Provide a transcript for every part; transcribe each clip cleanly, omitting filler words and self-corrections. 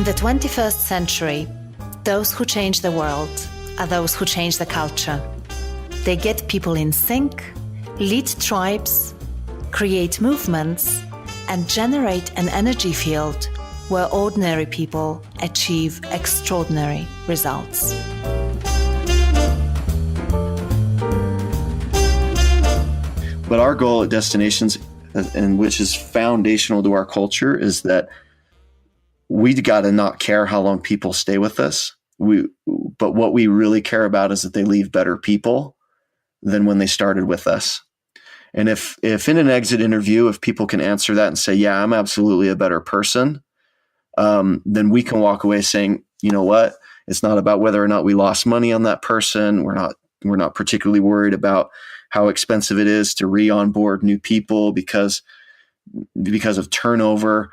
In the 21st century, those who change the world are those who change the culture. They get people in sync, lead tribes, create movements, and generate an energy field where ordinary people achieve extraordinary results. But our goal at Destinations, and which is foundational to our culture, is that we got to not care how long people stay with us. But what we really care about is that they leave better people than when they started with us. And if in an exit interview, if people can answer that and say, yeah, I'm absolutely a better person, then we can walk away saying, you know what, it's not about whether or not we lost money on that person. We're not particularly worried about how expensive it is to re-onboard new people because of turnover.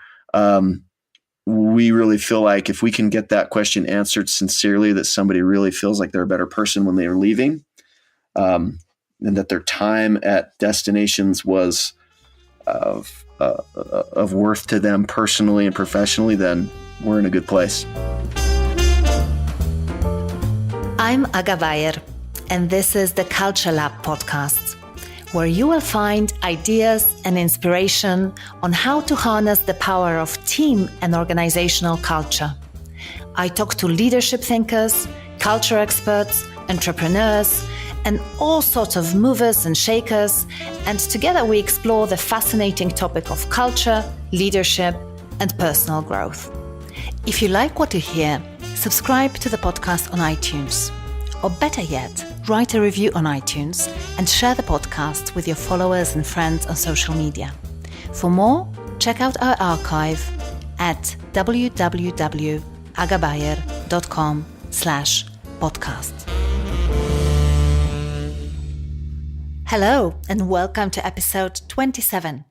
We really feel like if we can get that question answered sincerely, that somebody really feels like they're a better person when they are leaving, and that their time at Destinations was of worth to them personally and professionally, then we're in a good place. I'm Aga Bayer, and this is the Culture Lab podcast, where you will find ideas and inspiration on how to harness the power of team and organizational culture. I talk to leadership thinkers, culture experts, entrepreneurs, and all sorts of movers and shakers, and together we explore the fascinating topic of culture, leadership, and personal growth. If you like what you hear, subscribe to the podcast on iTunes. Or better yet, write a review on iTunes and share the podcast with your followers and friends on social media. For more, check out our archive at www.agabayer.com/podcast. Hello and welcome to episode 27.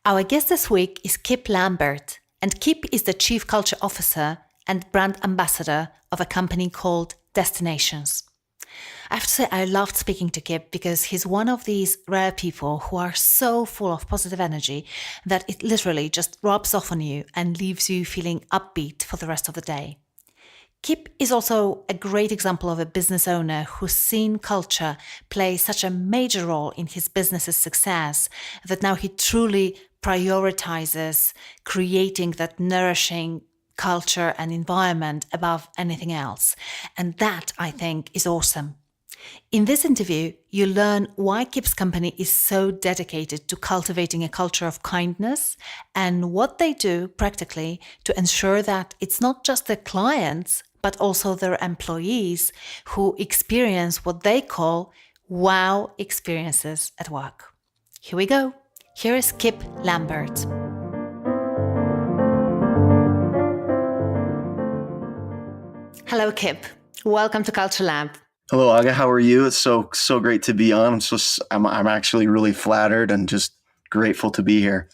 Our guest this week is Kip Lambert, and Kip is the Chief Culture Officer and Brand Ambassador of a company called Destinations. I have to say I loved speaking to Kip because he's one of these rare people who are so full of positive energy that it literally just rubs off on you and leaves you feeling upbeat for the rest of the day. Kip is also a great example of a business owner who's seen culture play such a major role in his business's success that now he truly prioritizes creating that nourishing culture and environment above anything else. And that, I think, is awesome. In this interview, you learn why Kip's company is so dedicated to cultivating a culture of kindness and what they do practically to ensure that it's not just their clients, but also their employees who experience what they call wow experiences at work. Here we go. Here is Kip Lambert. Hello, Kip. Welcome to Culture Lab. Hello, Aga. How are you? It's so great to be on. I'm actually really flattered and just grateful to be here.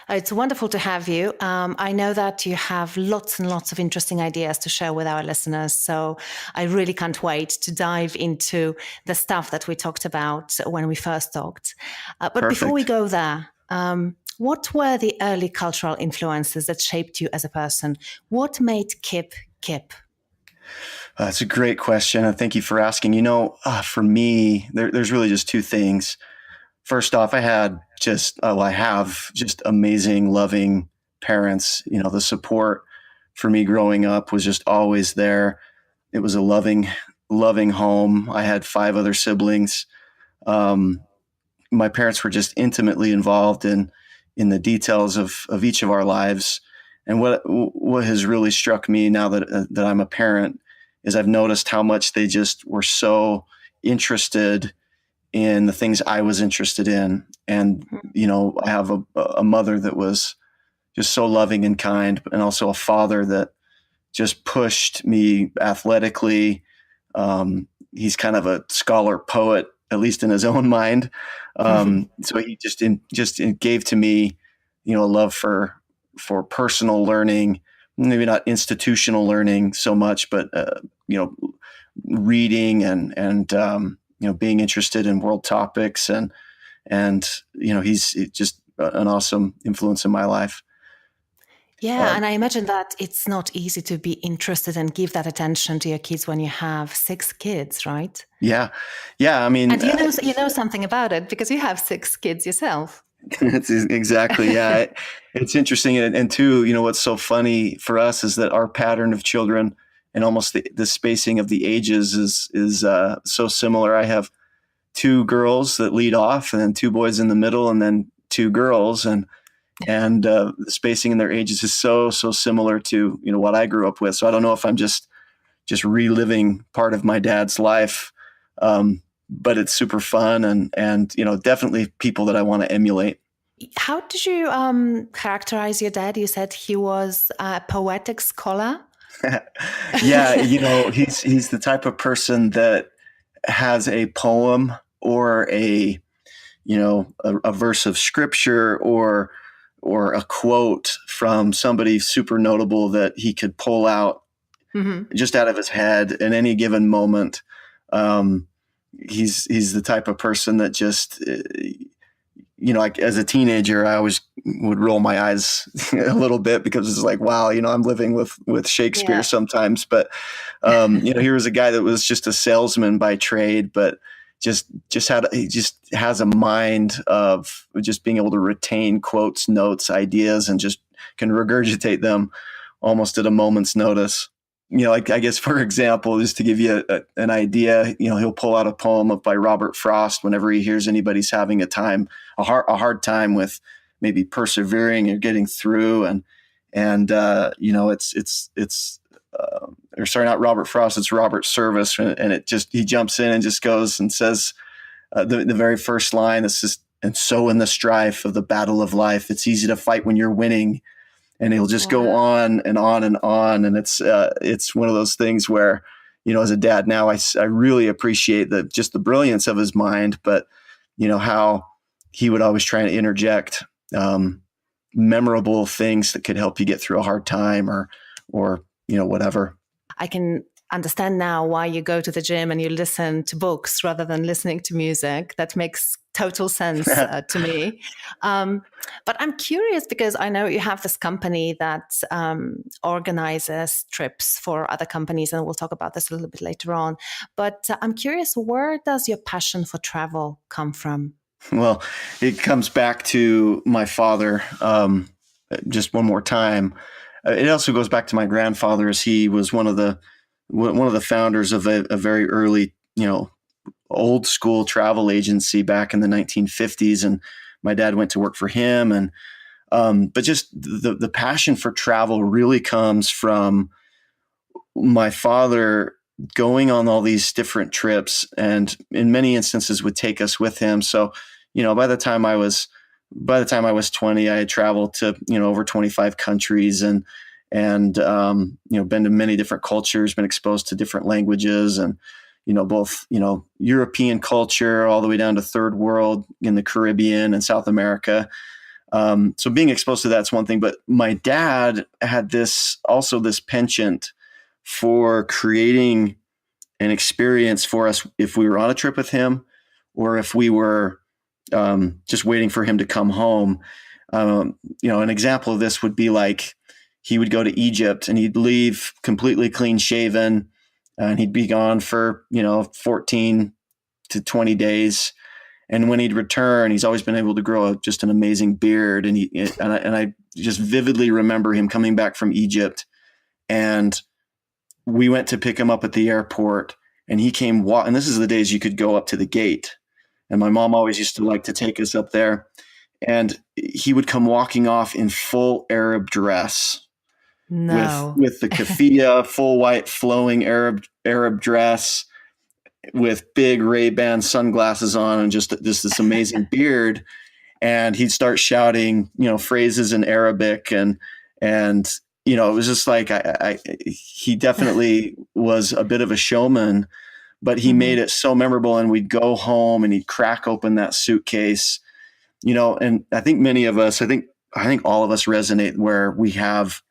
It's wonderful to have you. I know that you have lots and lots of interesting ideas to share with our listeners, so I really can't wait to dive into the stuff that we talked about when we first talked. But Perfect. Before we go there, what were the early cultural influences that shaped you as a person? What made Kip Kip? That's a great question, and thank you for asking. You know, for me, there's really just two things. First off, I have just amazing, loving parents. You know, the support for me growing up was just always there. It was a loving home. I had 5 other siblings. My parents were just intimately involved in the details of each of our lives. And what has really struck me now that I'm a parent is I've noticed how much they just were so interested in the things I was interested in. And, you know, I have a mother that was just so loving and kind, and also a father that just pushed me athletically. He's kind of a scholar poet, at least in his own mind. So he just gave to me, you know, a love for personal learning, maybe not institutional learning so much, but, you know, reading and you know, being interested in world topics and, you know, he's just an awesome influence in my life. Yeah, and I imagine that it's not easy to be interested and give that attention to your kids when you have 6 kids, right? Yeah. Yeah. I mean, And you know something about it because you have 6 kids yourself. it's exactly. Yeah. It's interesting. And two, what's so funny for us is that our pattern of children and almost the spacing of the ages is so similar. I have 2 girls that lead off and then 2 boys in the middle and then 2 girls. And the spacing in their ages is so similar to, what I grew up with. So I don't know if I'm just reliving part of my dad's life. But it's super fun and definitely people that I want to emulate. How did you characterize your dad? You said he was a poetic scholar. Yeah, he's the type of person that has a poem or a verse of scripture or a quote from somebody super notable that he could pull out just out of his head in any given moment. He's the type of person that just, like as a teenager, I always would roll my eyes a little bit because it's like, wow, I'm living with Shakespeare sometimes. But, here was a guy that was just a salesman by trade, but he just has a mind of just being able to retain quotes, notes, ideas, and just can regurgitate them almost at a moment's notice. Like I guess, for example, just to give you an idea, he'll pull out a poem by Robert Frost whenever he hears anybody's having a hard time with maybe persevering or getting through. Or sorry, not Robert Frost, it's Robert Service. And he jumps in and just goes and says the very first line, it's just, and so in the strife of the battle of life, it's easy to fight when you're winning. And he'll just go on and on and on. And it's one of those things where, as a dad now, I really appreciate just the brilliance of his mind, but how he would always try to interject memorable things that could help you get through a hard time or whatever. I can understand now why you go to the gym and you listen to books rather than listening to music. That makes total sense to me. But I'm curious because I know you have this company that organizes trips for other companies, and we'll talk about this a little bit later on. But I'm curious, where does your passion for travel come from? Well, it comes back to my father. Just one more time. It also goes back to my grandfather, as he was one of the founders of a very early, old school travel agency back in the 1950s. And my dad went to work for him. And but just the passion for travel really comes from my father going on all these different trips, and in many instances would take us with him. So, by the time I was 20, I had traveled to, over 25 countries and been to many different cultures, been exposed to different languages and, both, European culture all the way down to third world in the Caribbean and South America. So being exposed to that's one thing, but my dad had this penchant for creating an experience for us if we were on a trip with him or if we were just waiting for him to come home. An example of this would be like he would go to Egypt and he'd leave completely clean shaven and he'd be gone for, 14 to 20 days. And when he'd return, he's always been able to grow just an amazing beard. And I just vividly remember him coming back from Egypt, and we went to pick him up at the airport, and he came and this is the days you could go up to the gate. And my mom always used to like to take us up there, and he would come walking off in full Arab dress. No. With the keffiyeh, full white flowing Arab dress, with big Ray-Ban sunglasses on and just this amazing beard. And he'd start shouting, phrases in Arabic. And it was just like, he definitely was a bit of a showman, but he made it so memorable. And we'd go home and he'd crack open that suitcase, and I think many of us, I think all of us resonate where we have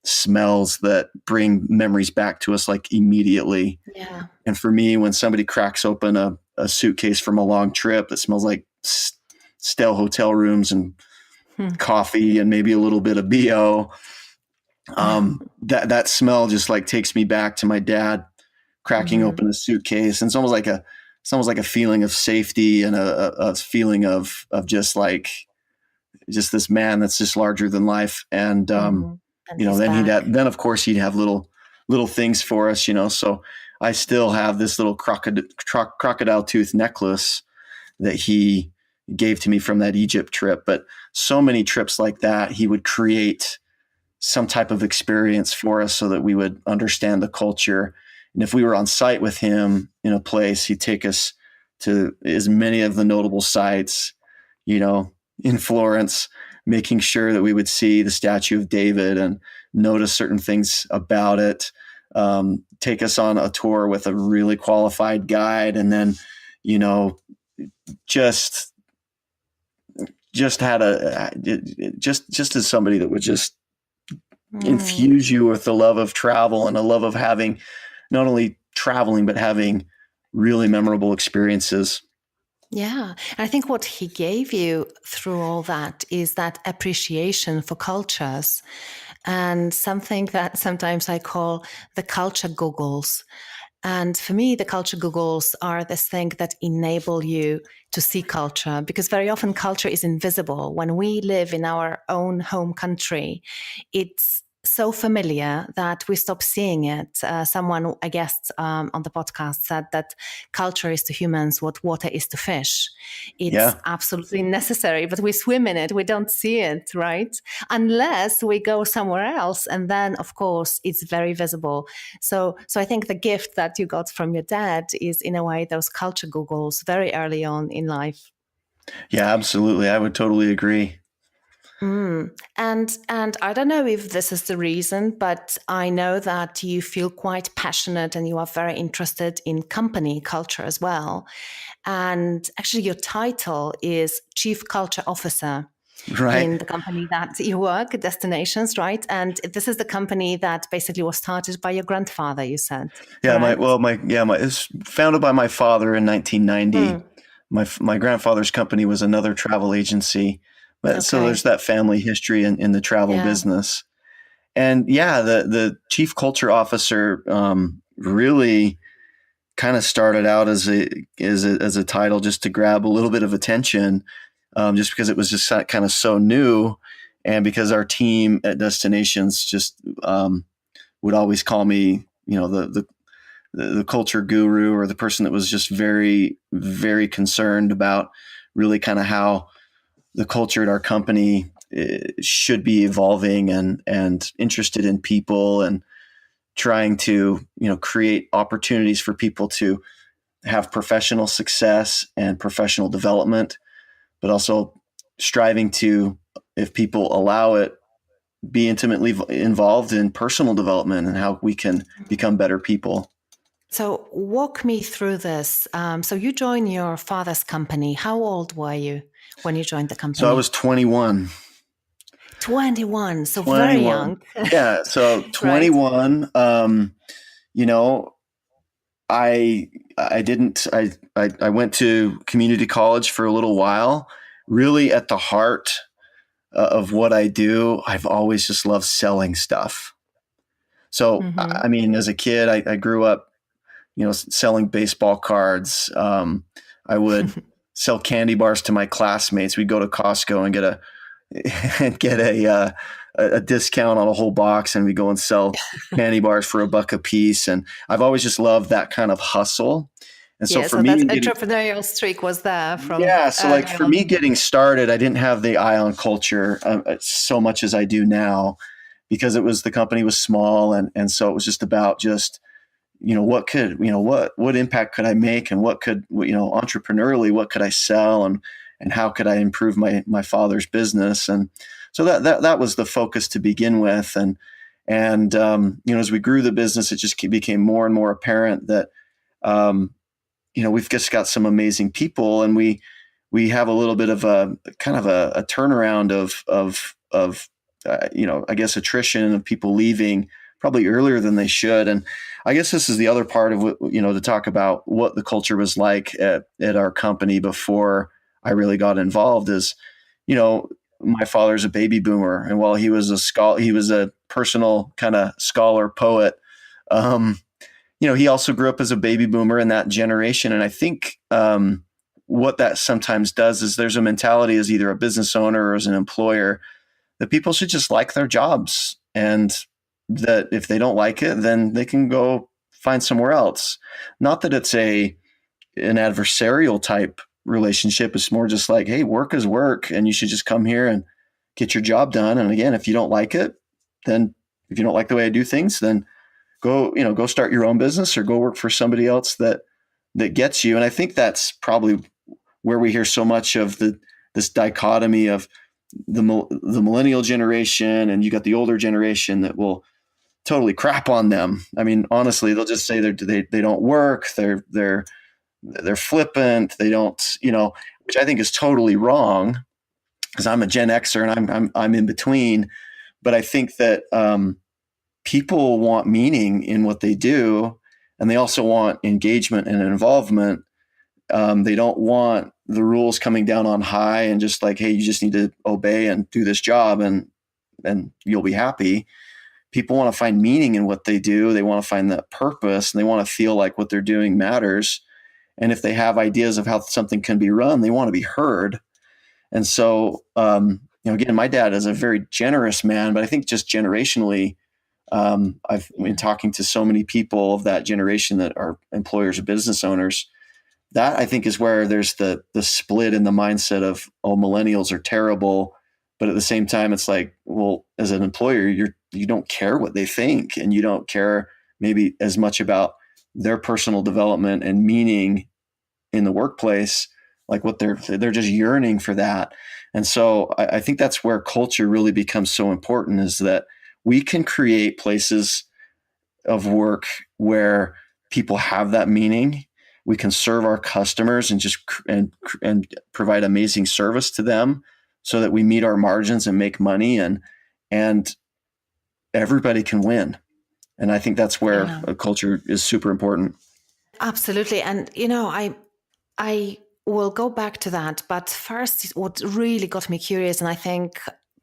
smells that bring memories back to us like immediately. Yeah. And for me, when somebody cracks open a suitcase from a long trip that smells like stale hotel rooms and coffee and maybe a little bit of BO, That smell just like takes me back to my dad cracking Hmm. open a suitcase, and it's almost like a feeling of safety and a feeling of just this man that's just larger than life. And Hmm. And you know, he's then back. then of course he'd have little things for us, you know. So I still have this little crocodile tooth necklace that he gave to me from that Egypt trip. But so many trips like that, he would create some type of experience for us so that we would understand the culture. And if we were on site with him in a place, he'd take us to as many of the notable sites, you know, in Florence, making sure that we would see the Statue of David and notice certain things about it. Take us on a tour with a really qualified guide, and then, you know, just had just as somebody that would just Mm. infuse you with the love of travel and a love of having not only traveling but having really memorable experiences. Yeah. And I think what he gave you through all that is that appreciation for cultures and something that sometimes I call the culture goggles. And for me, the culture goggles are this thing that enable you to see culture because very often culture is invisible. When we live in our own home country, it's so familiar that we stop seeing it. Someone, I guess, on the podcast said that culture is to humans what water is to fish. It's Yeah. absolutely necessary, but we swim in it. We don't see it, right? Unless we go somewhere else. And then, of course, it's very visible. So I think the gift that you got from your dad is, in a way, those culture goggles very early on in life. Yeah, absolutely. I would totally agree. Mm. And I don't know if this is the reason, but I know that you feel quite passionate and you are very interested in company culture as well. And actually, your title is Chief Culture Officer Right. in the company that you work, Destinations, right? And this is the company that basically was started by your grandfather, you said, Yeah, correct? it's founded by my father in 1990. Mm. My grandfather's company was another travel agency. But so there's Okay. that family history in the travel Yeah. business. And yeah, the chief culture officer really kind of started out as a title just to grab a little bit of attention, just because it was just kind of so new, and because our team at Destinations just would always call me, you know, the culture guru, or the person that was just very very concerned about really kind of how the culture at our company should be evolving, and interested in people, and trying to, you know, create opportunities for people to have professional success and professional development, but also striving to, if people allow it, be intimately involved in personal development and how we can become better people. So walk me through this. So you joined your father's company. How old were you when you joined the So I company? was 21. 21. So very 21. young, Yeah. So right? 21, you know, I, I didn't, I went to community college for a little while. Really at the heart of what I do, I've always just loved selling stuff. So, Mm-hmm. I mean, as a kid, I grew up, you know, selling baseball cards. I would sell candy bars to my classmates. We'd go to Costco and get and get a discount on a whole box, and we go and sell candy bars for $1 a piece. And I've always just loved that kind of hustle. And so Yeah, for so that me getting entrepreneurial streak was there from yeah, so like early for me on. getting started, I didn't have the eye on culture so much as I do now, because the company was small, and so it was just about just, you know, what impact could I make, and what could, you know, entrepreneurially, what could I sell, and how could I improve my father's business. And so that was the focus to begin with. And you know, as we grew the business, it just became more and more apparent that um, you know, we've just got some amazing people, and we have a little bit of a kind of a turnaround of you know, I guess attrition of people leaving probably earlier than they should. And I guess this is the other part of what, you know, to talk about what the culture was like at our company before I really got involved is, you know, my father's a baby boomer, and while he was a scholar, he was a personal kind of scholar poet. Um, he also grew up as a baby boomer in that generation. And I think what that sometimes does is there's a mentality as either a business owner or as an employer that people should just like their jobs, and that if they don't like it, then they can go find somewhere else. Not that it's an adversarial type relationship. It's more just like, hey, work is work, and you should just come here and get your job done. And again, if you don't like it, then if you don't like the way I do things, then go start your own business or go work for somebody else that gets you. And I think that's probably where we hear so much of this dichotomy of the millennial generation, and you got the older generation that will totally crap on them. I mean, honestly, they'll just say they don't work. They're flippant. They don't, which I think is totally wrong, because I'm a Gen Xer and I'm in between. But I think that people want meaning in what they do, and they also want engagement and involvement. They don't want the rules coming down on high and just like, hey, you just need to obey and do this job and you'll be happy. People want to find meaning in what they do. They want to find that purpose, and they want to feel like what they're doing matters. And if they have ideas of how something can be run, they want to be heard. And so, again, my dad is a very generous man, but I think just generationally, I've been talking to so many people of that generation that are employers or business owners. That I think is where there's the split in the mindset of, oh, millennials are terrible. But at the same time, it's like, well, as an employer, you don't care what they think, and you don't care maybe as much about their personal development and meaning in the workplace, like what they're just yearning for that. And so I think that's where culture really becomes so important, is that we can create places of work where people have that meaning. We can serve our customers and provide amazing service to them, so that we meet our margins and make money, and everybody can win. And I think that's where a culture is super important. Absolutely. And, I will go back to that. But first, what really got me curious, and I think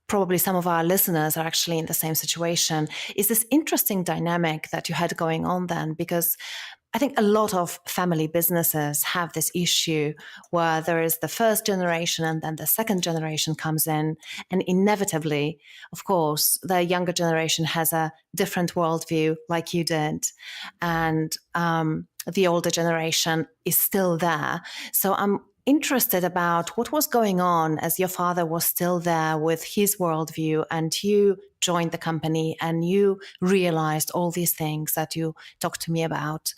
probably some of our listeners are actually in the same situation, is this interesting dynamic that you had going on then, because I think a lot of family businesses have this issue where there is the first generation and then the second generation comes in. And inevitably, of course, the younger generation has a different worldview like you did. And the older generation is still there. So I'm interested about what was going on as your father was still there with his worldview, and you joined the company and you realized all these things that you talked to me about.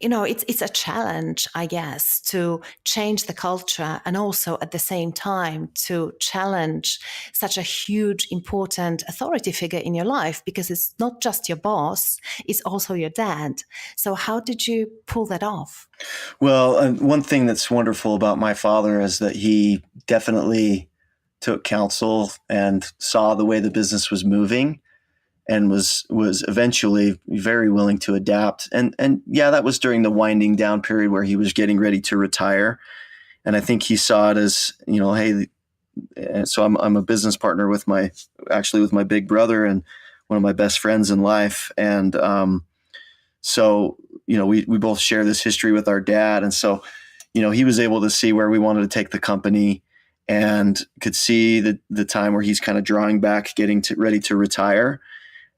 It's a challenge, I guess, to change the culture, and also at the same time to challenge such a huge, important authority figure in your life, because it's not just your boss, it's also your dad. So how did you pull that off? Well, one thing that's wonderful about my father is that he definitely took counsel and saw the way the business was moving, and was eventually very willing to adapt. And yeah, that was during the winding down period where he was getting ready to retire. And I think he saw it as, hey, so I'm a business partner with my big brother and one of my best friends in life. And so, we both share this history with our dad. And so, he was able to see where we wanted to take the company, and could see the time where he's kind of drawing back, getting ready to retire.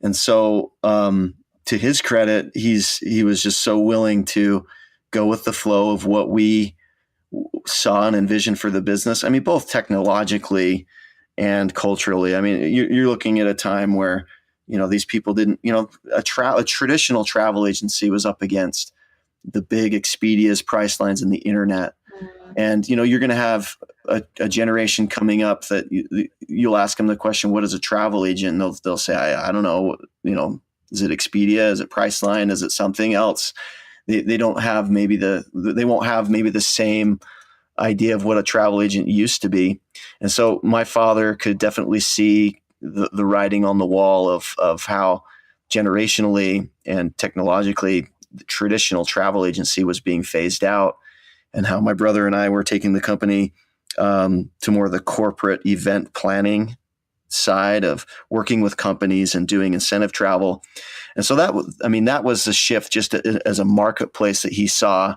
And so, to his credit, he was just so willing to go with the flow of what we saw and envisioned for the business. I mean, both technologically and culturally. I mean, you're looking at a time where, these people didn't, a traditional travel agency was up against the big Expedia's, Priceline's, and the internet. And, you're going to have a generation coming up that you'll ask them the question, what is a travel agent? And they'll say, I don't know, is it Expedia? Is it Priceline? Is it something else? They don't have they won't have maybe the same idea of what a travel agent used to be. And so my father could definitely see the writing on the wall of how generationally and technologically the traditional travel agency was being phased out, and how my brother and I were taking the company to more of the corporate event planning side of working with companies and doing incentive travel. And so that was a shift just as a marketplace that he saw.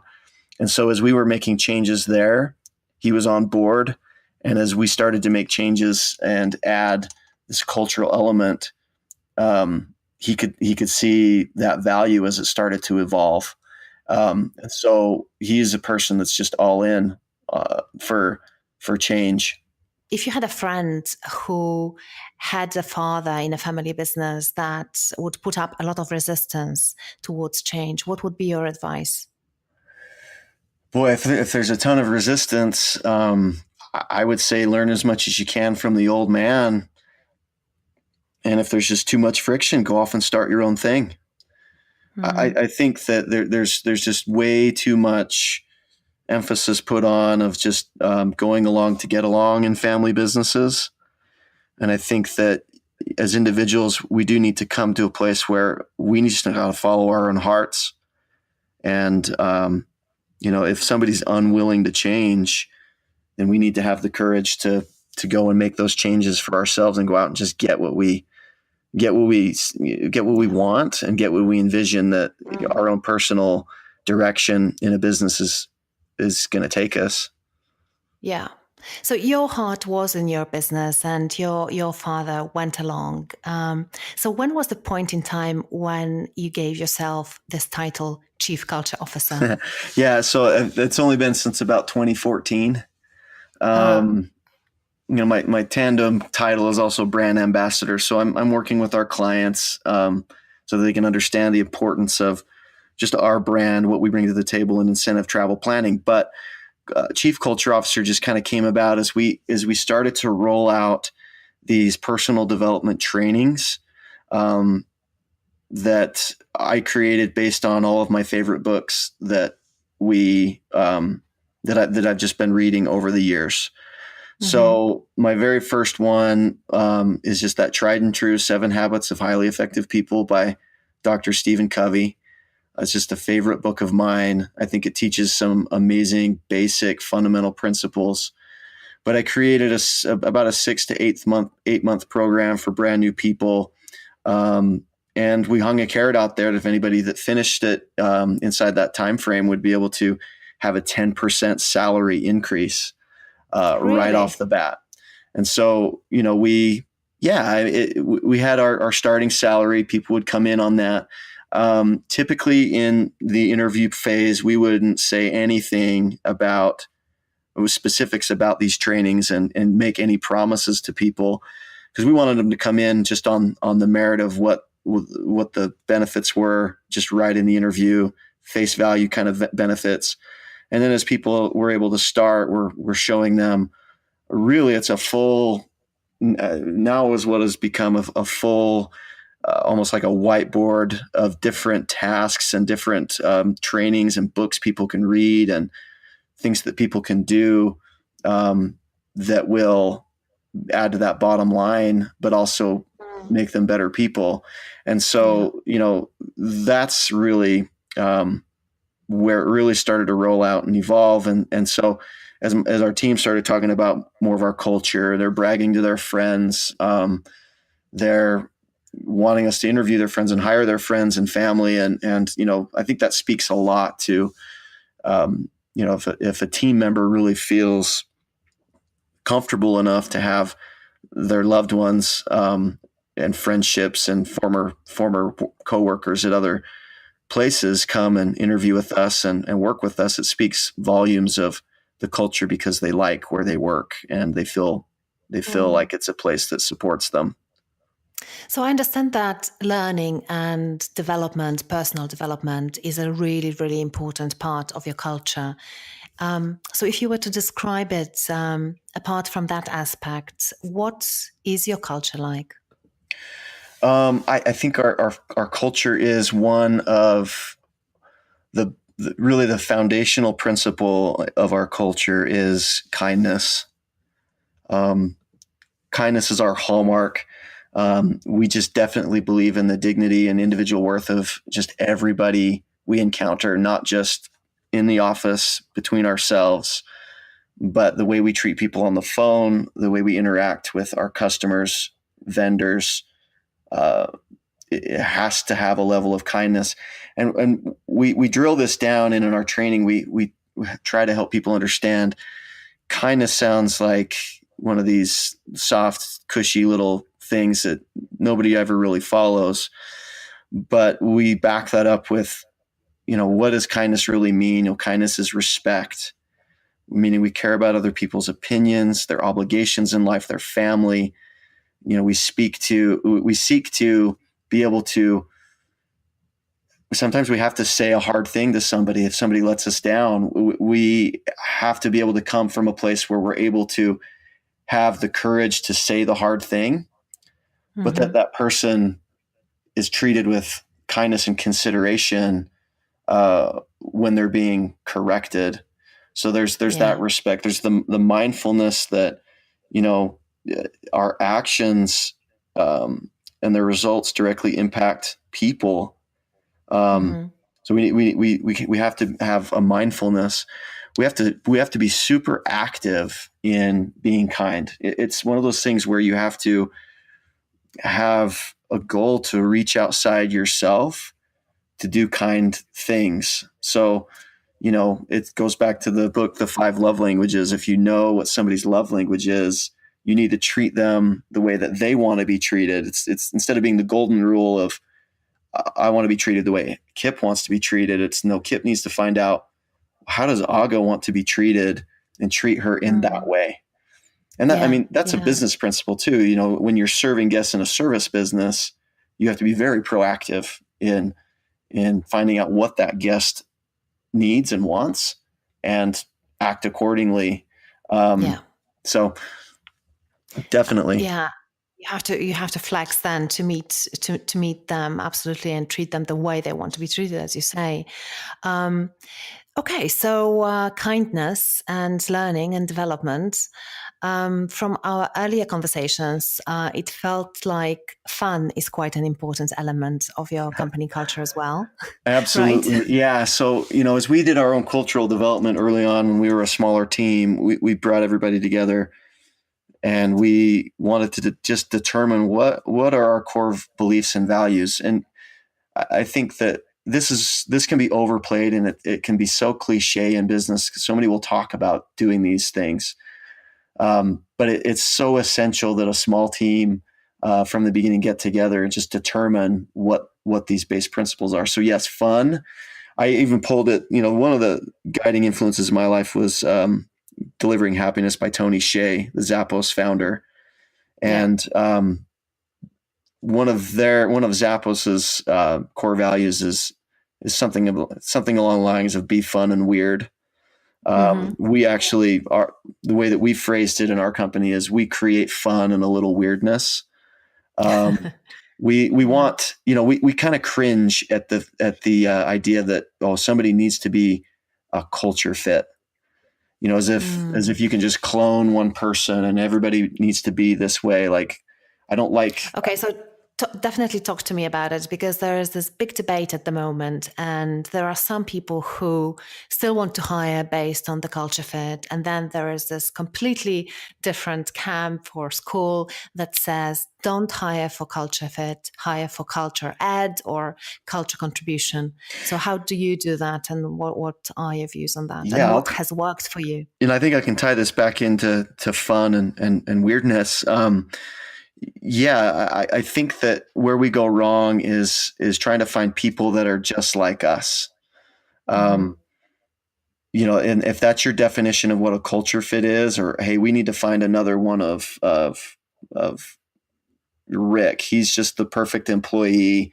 And so as we were making changes there, he was on board. And as we started to make changes and add this cultural element, he could see that value as it started to evolve. And so he's a person that's just all in for change. If you had a friend who had a father in a family business that would put up a lot of resistance towards change, what would be your advice? Boy, if there's a ton of resistance, I would say learn as much as you can from the old man. And if there's just too much friction, go off and start your own thing. I think that there's just way too much emphasis put on of just going along to get along in family businesses. And I think that as individuals, we do need to come to a place where we need to follow our own hearts. And, if somebody's unwilling to change, then we need to have the courage to go and make those changes for ourselves and go out and just get what we want and get what we envision that our own personal direction in a business is going to take us. Yeah. So your heart was in your business and your father went along. So when was the point in time when you gave yourself this title, Chief Culture Officer? Yeah. So it's only been since about 2014. My tandem title is also brand ambassador. So I'm working with our clients so they can understand the importance of just our brand, what we bring to the table in incentive travel planning. But Chief Culture Officer just kind of came about as we started to roll out these personal development trainings that I created based on all of my favorite books that I've just been reading over the years. Mm-hmm. So my very first one is just that tried and true 7 Habits of Highly Effective People by Dr. Stephen Covey. It's just a favorite book of mine. I think it teaches some amazing, basic, fundamental principles. But I created about a 6 to 8 month program for brand new people, and we hung a carrot out there that if anybody that finished it inside that time frame would be able to have a 10% salary increase right off the bat. And so, we had our starting salary. People would come in on that. Typically in the interview phase, we wouldn't say anything about specifics about these trainings and make any promises to people because we wanted them to come in just on the merit of what the benefits were, just right in the interview, face value kind of benefits. And then as people were able to start, we're showing them really it's a full, now is what has become a full, almost like a whiteboard of different tasks and different trainings and books people can read and things that people can do that will add to that bottom line, but also make them better people. And so, that's really where it really started to roll out and evolve. And so as our team started talking about more of our culture, they're bragging to their friends. They're wanting us to interview their friends and hire their friends and family. And I think that speaks a lot to, if a team member really feels comfortable enough to have their loved ones and friendships and former coworkers at other places come and interview with us and work with us, it speaks volumes of the culture because they like where they work and they feel like it's a place that supports them. So I understand that learning and development, personal development, is a really, really important part of your culture. So if you were to describe it, apart from that aspect, what is your culture like? I think our culture is one of really the foundational principle of our culture is kindness. Kindness is our hallmark. We just definitely believe in the dignity and individual worth of just everybody we encounter, not just in the office between ourselves, but the way we treat people on the phone, the way we interact with our customers, vendors, uh, it has to have a level of kindness. And we drill this down, and in our training, we try to help people understand kindness sounds like one of these soft, cushy little things that nobody ever really follows. But we back that up with, what does kindness really mean? Kindness is respect, meaning we care about other people's opinions, their obligations in life, their family. We seek to be able to, sometimes we have to say a hard thing to somebody. If somebody lets us down, we have to be able to come from a place where we're able to have the courage to say the hard thing, but that person is treated with kindness and consideration when they're being corrected. So there's that respect. There's the mindfulness that, our actions and their results directly impact people. So we have to have a mindfulness. We have to be super active in being kind. It's one of those things where you have to have a goal to reach outside yourself to do kind things. So, it goes back to the book, The 5 Love Languages. If you know what somebody's love language is, you need to treat them the way that they want to be treated. It's instead of being the golden rule of, I want to be treated the way Kip wants to be treated. It's no, Kip needs to find out, how does Aga want to be treated, and treat her in that way. And that, that's a business principle too. When you're serving guests in a service business, you have to be very proactive in finding out what that guest needs and wants and act accordingly. So definitely. Yeah. You have to flex then to meet them, absolutely, and treat them the way they want to be treated, as you say. Okay, so kindness and learning and development. From our earlier conversations, it felt like fun is quite an important element of your company culture as well. Absolutely. Right? Yeah. So, as we did our own cultural development early on when we were a smaller team, we brought everybody together, and we wanted to just determine what are our core beliefs and values. And I think that this can be overplayed, and it can be so cliche in business. So many will talk about doing these things. But it's so essential that a small team from the beginning get together and just determine what these base principles are. So yes, fun. I even pulled it, one of the guiding influences in my life was Delivering Happiness by Tony Hsieh, the Zappos founder. And one of Zappos's core values is something along the lines of be fun and weird. We actually are, the way that we phrased it in our company is we create fun and a little weirdness. We want, we kind of cringe at the idea that, somebody needs to be a culture fit, as if you can just clone one person and everybody needs to be this way. Like, I don't like. Okay. So definitely talk to me about it, because there is this big debate at the moment, and there are some people who still want to hire based on the culture fit, and then there is this completely different camp or school that says don't hire for culture fit, hire for culture add or culture contribution. So how do you do that, and what are your views on that, and what has worked for you? And I think I can tie this back into fun and weirdness. I think that where we go wrong is trying to find people that are just like us. And if that's your definition of what a culture fit is, or, hey, we need to find another one of Rick. He's just the perfect employee.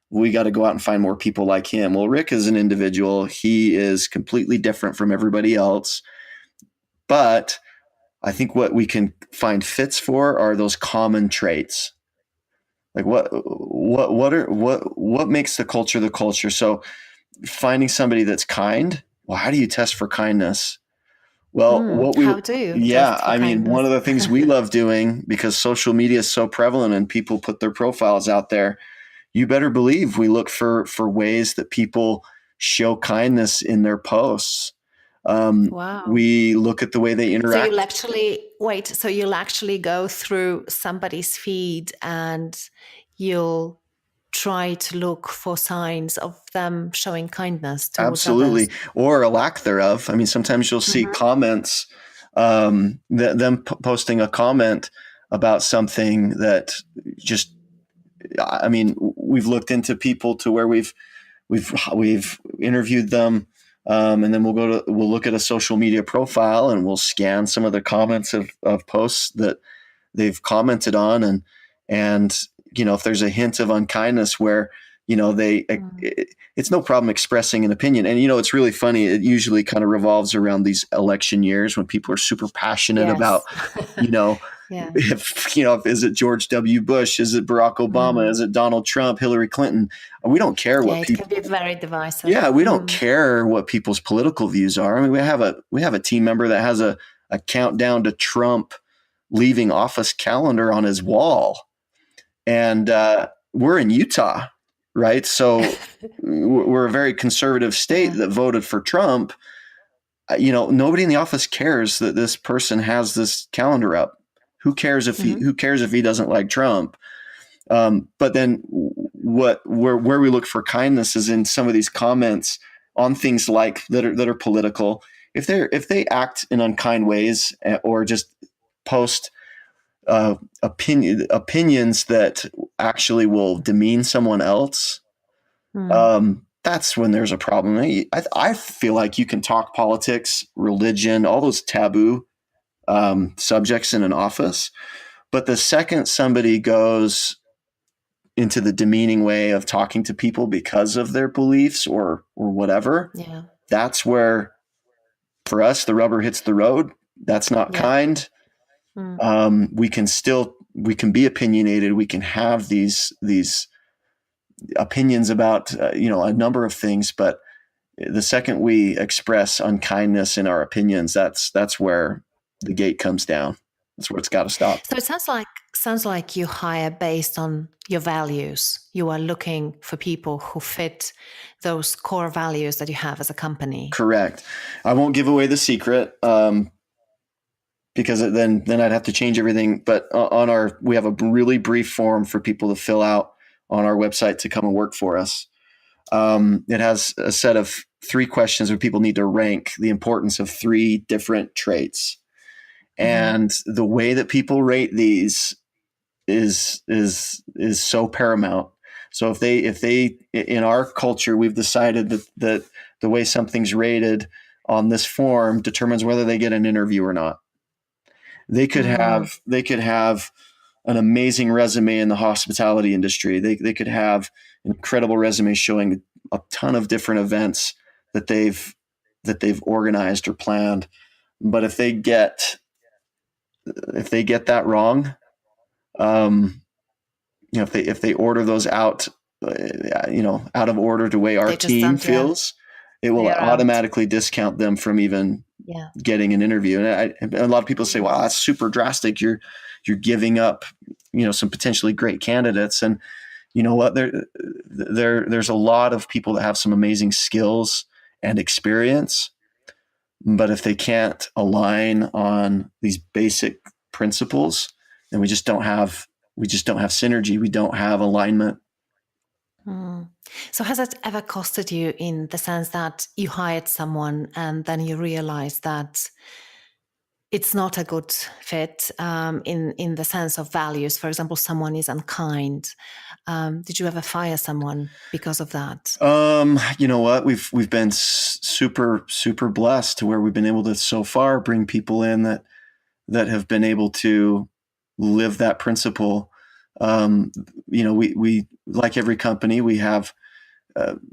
We got to go out and find more people like him. Well, Rick is an individual. He is completely different from everybody else. But I think what we can find fits for are those common traits. Like what makes the culture? So finding somebody that's kind. Well, how do you test for kindness? Well, how do you test for kindness? One of the things we love doing, because social media is so prevalent and people put their profiles out there, you better believe we look for ways that people show kindness in their posts. Wow. We look at the way they So you'll interact. actually wait. So you'll actually go through somebody's feed and you'll try to look for signs of them showing kindness towards others. Absolutely. Or a lack thereof. I mean, sometimes you'll see Mm-hmm. comments, them posting a comment about something that just, I mean, we've looked into people to where we've interviewed them, and then we'll look at a social media profile and we'll scan some of the comments of posts that they've commented on, and if there's a hint of unkindness where it's no problem expressing an opinion. And it's really funny, it usually kind of revolves around these election years when people are super passionate about Yes. you know Yeah. if is it George W. Bush, is it Barack Obama, Mm. is it Donald Trump, Hillary Clinton? We don't care Yeah, what it can people be very divisive. Yeah, we don't Mm. care what people's political views are. I mean, we have a team member that has a countdown to Trump leaving office calendar on his wall, and we're in Utah, right? So we're a very conservative state Yeah. that voted for Trump. Nobody in the office cares that this person has this calendar up. Who cares if he Mm-hmm. Who cares if he doesn't like Trump? But then where we look for kindness is in some of these comments on things like that are political. If they act in unkind ways, or just post opinions that actually will demean someone else, Mm. that's when there's a problem. I feel like you can talk politics, religion, all those taboo subjects in an office, but the second somebody goes into the demeaning way of talking to people because of their beliefs or whatever, Yeah. that's where, for us, the rubber hits the road. That's not Yeah. kind. Mm. We can be opinionated. We can have these opinions about a number of things, but the second we express unkindness in our opinions, that's where the gate comes down. That's where it's got to stop. So it sounds like you hire based on your values. You are looking for people who fit those core values that you have as a company. Correct. I won't give away the secret, because then I'd have to change everything. But we have a really brief form for people to fill out on our website to come and work for us. It has a set of 3 questions where people need to rank the importance of 3 different traits. Mm-hmm. And the way that people rate these is so paramount. So if they in our culture, we've decided that the way something's rated on this form determines whether they get an interview or not. Mm. They could have an amazing resume in the hospitality industry. They could have an incredible resume showing a ton of different events that they've organized or planned. But if they get that wrong, um, if they order those out, out of order to the way our They just team don't. Yeah. feels, it will They're out. automatically discount them from even Yeah. getting an interview. And a lot of people say, Mm. "Wow, that's super drastic. You're giving up, some potentially great candidates." And you know what? There's a lot of people that have some amazing skills and experience, but if they can't align on these basic principles, then we just don't have synergy. We don't have alignment. Mm. So has it ever costed you in the sense that you hired someone and then you realize that it's not a good fit in the sense of values? For example, someone is unkind. Did you ever fire someone because of that? You know what? We've been super super blessed to where we've been able to so far bring people in that have been able to live that principle. We like every company, we have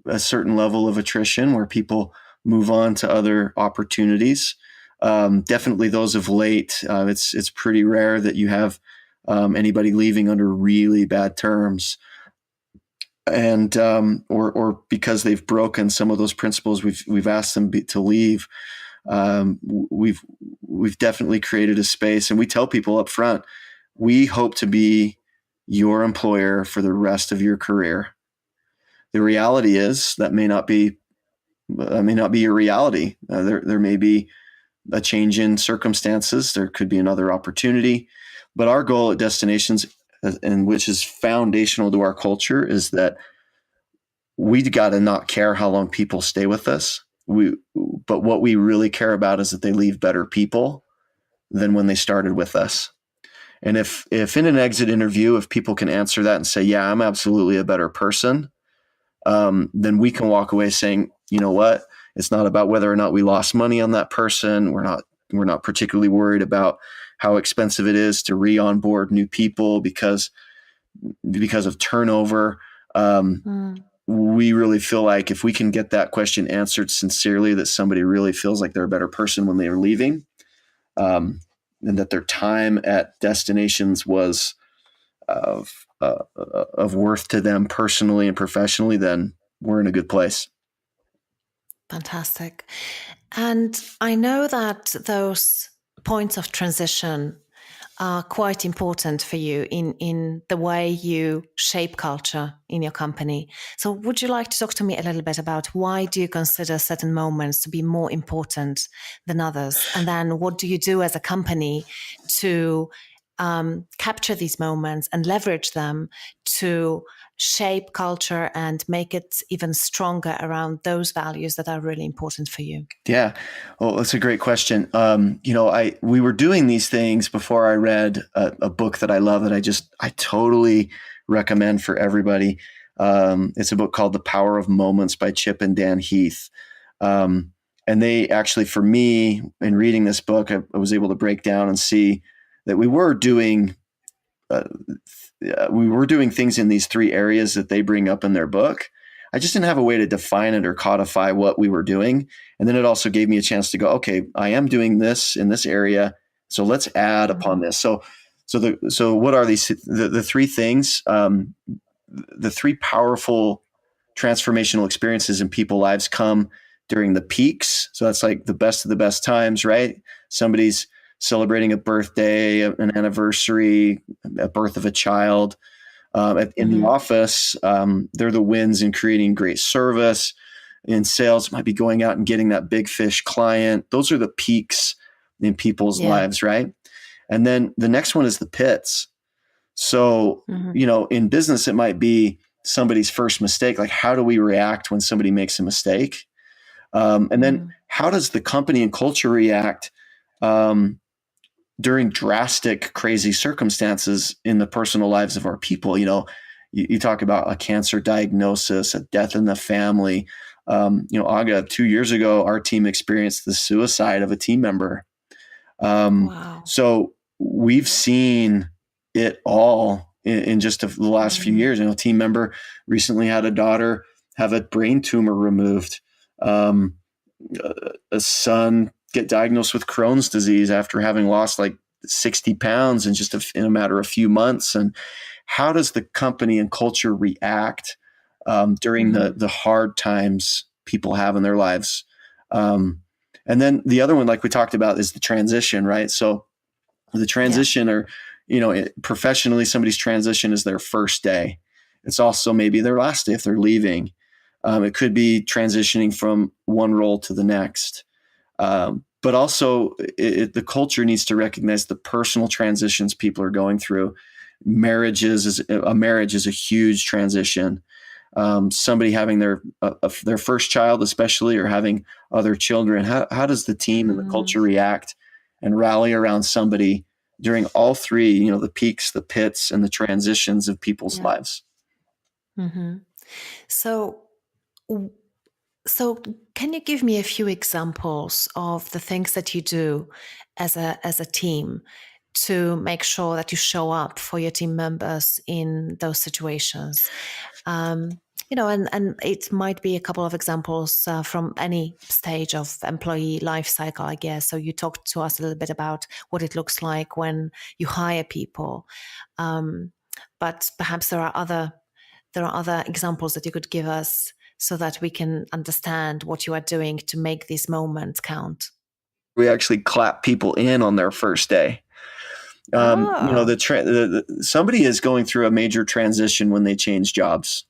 a certain level of attrition where people move on to other opportunities. Definitely those of late, it's pretty rare that you have anybody leaving under really bad terms, and or because they've broken some of those principles. We've asked them to leave. We've definitely created a space, and we tell people up front, we hope to be your employer for the rest of your career. The reality is that may not be may not be your reality. There may be a change in circumstances. There could be another opportunity. But our goal at Destinations, and which is foundational to our culture, is that we got to not care how long people stay with us. But what we really care about is that they leave better people than when they started with us. And if in an exit interview, if people can answer that and say, yeah, I'm absolutely a better person, then we can walk away saying, you know what? It's not about whether or not we lost money on that person. We're not particularly worried about how expensive it is to re-onboard new people because of turnover. Mm. We really feel like if we can get that question answered sincerely, that somebody really feels like they're a better person when they are leaving, and that their time at Destinations was of worth to them personally and professionally, then we're in a good place. Fantastic. And I know that those points of transition are quite important for you in the way you shape culture in your company. So would you like to talk to me a little bit about why do you consider certain moments to be more important than others? And then what do you do as a company to capture these moments and leverage them to shape culture and make it even stronger around those values that are really important for you? Yeah. Well, that's a great question. We were doing these things before I read a book that I love that I totally recommend for everybody. It's a book called The Power of Moments by Chip and Dan Heath. And they actually, for me, in reading this book, I was able to break down and see that uh, we were doing things in these three areas that they bring up in their book. I just didn't have a way to define it or codify what we were doing. And then it also gave me a chance to go, okay, I am doing this in this area, so let's add upon this. So what are the three things? The three powerful transformational experiences in people's lives come during the peaks. So that's like the best of the best times, right? Somebody's celebrating a birthday, an anniversary, a birth of a child. In the office, they're the wins in creating great service. In sales, might be going out and getting that big fish client. Those are the peaks in people's lives, right? And then the next one is the pits. So, in business, it might be somebody's first mistake. Like, how do we react when somebody makes a mistake? And then how does the company and culture react during drastic, crazy circumstances in the personal lives of our people? You talk about a cancer diagnosis, a death in the family. Aga, 2 years ago, our team experienced the suicide of a team member. Wow. So we've seen it all in just the last few years. A team member recently had a daughter have a brain tumor removed. A son get diagnosed with Crohn's disease after having lost like 60 pounds in a matter of a few months. And how does the company and culture react during the hard times people have in their lives? And then the other one, like we talked about, is the transition, right? So the transition, or professionally, somebody's transition is their first day. It's also maybe their last day if they're leaving. It could be transitioning from one role to the next. But also, the culture needs to recognize the personal transitions people are going through. A marriage is a huge transition. Somebody having their first child, especially, or having other children. How does the team and the culture react and rally around somebody during all three? The peaks, the pits, and the transitions of people's lives. So, can you give me a few examples of the things that you do as a team to make sure that you show up for your team members in those situations? And it might be a couple of examples from any stage of employee life cycle, I guess. So you talked to us a little bit about what it looks like when you hire people, but perhaps there are other examples that you could give us so that we can understand what you are doing to make these moments count. We actually clap people in on their first day. Somebody is going through a major transition when they change jobs.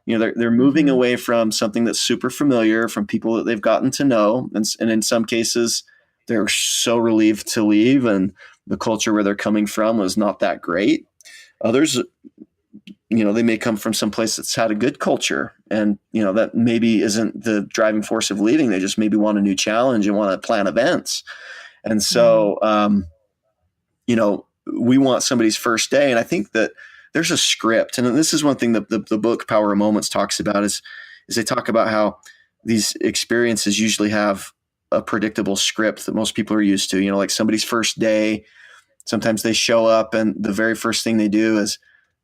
They're moving away from something that's super familiar, from people that they've gotten to know, and in some cases, they're so relieved to leave, and the culture where they're coming from was not that great. Others, they may come from some place that's had a good culture, and that maybe isn't the driving force of leaving. They just maybe want a new challenge and want to plan events. And so, we want somebody's first day. And I think that there's a script. And this is one thing that the book Power of Moments talks about is they talk about how these experiences usually have a predictable script that most people are used to. Like somebody's first day, sometimes they show up and the very first thing they do is,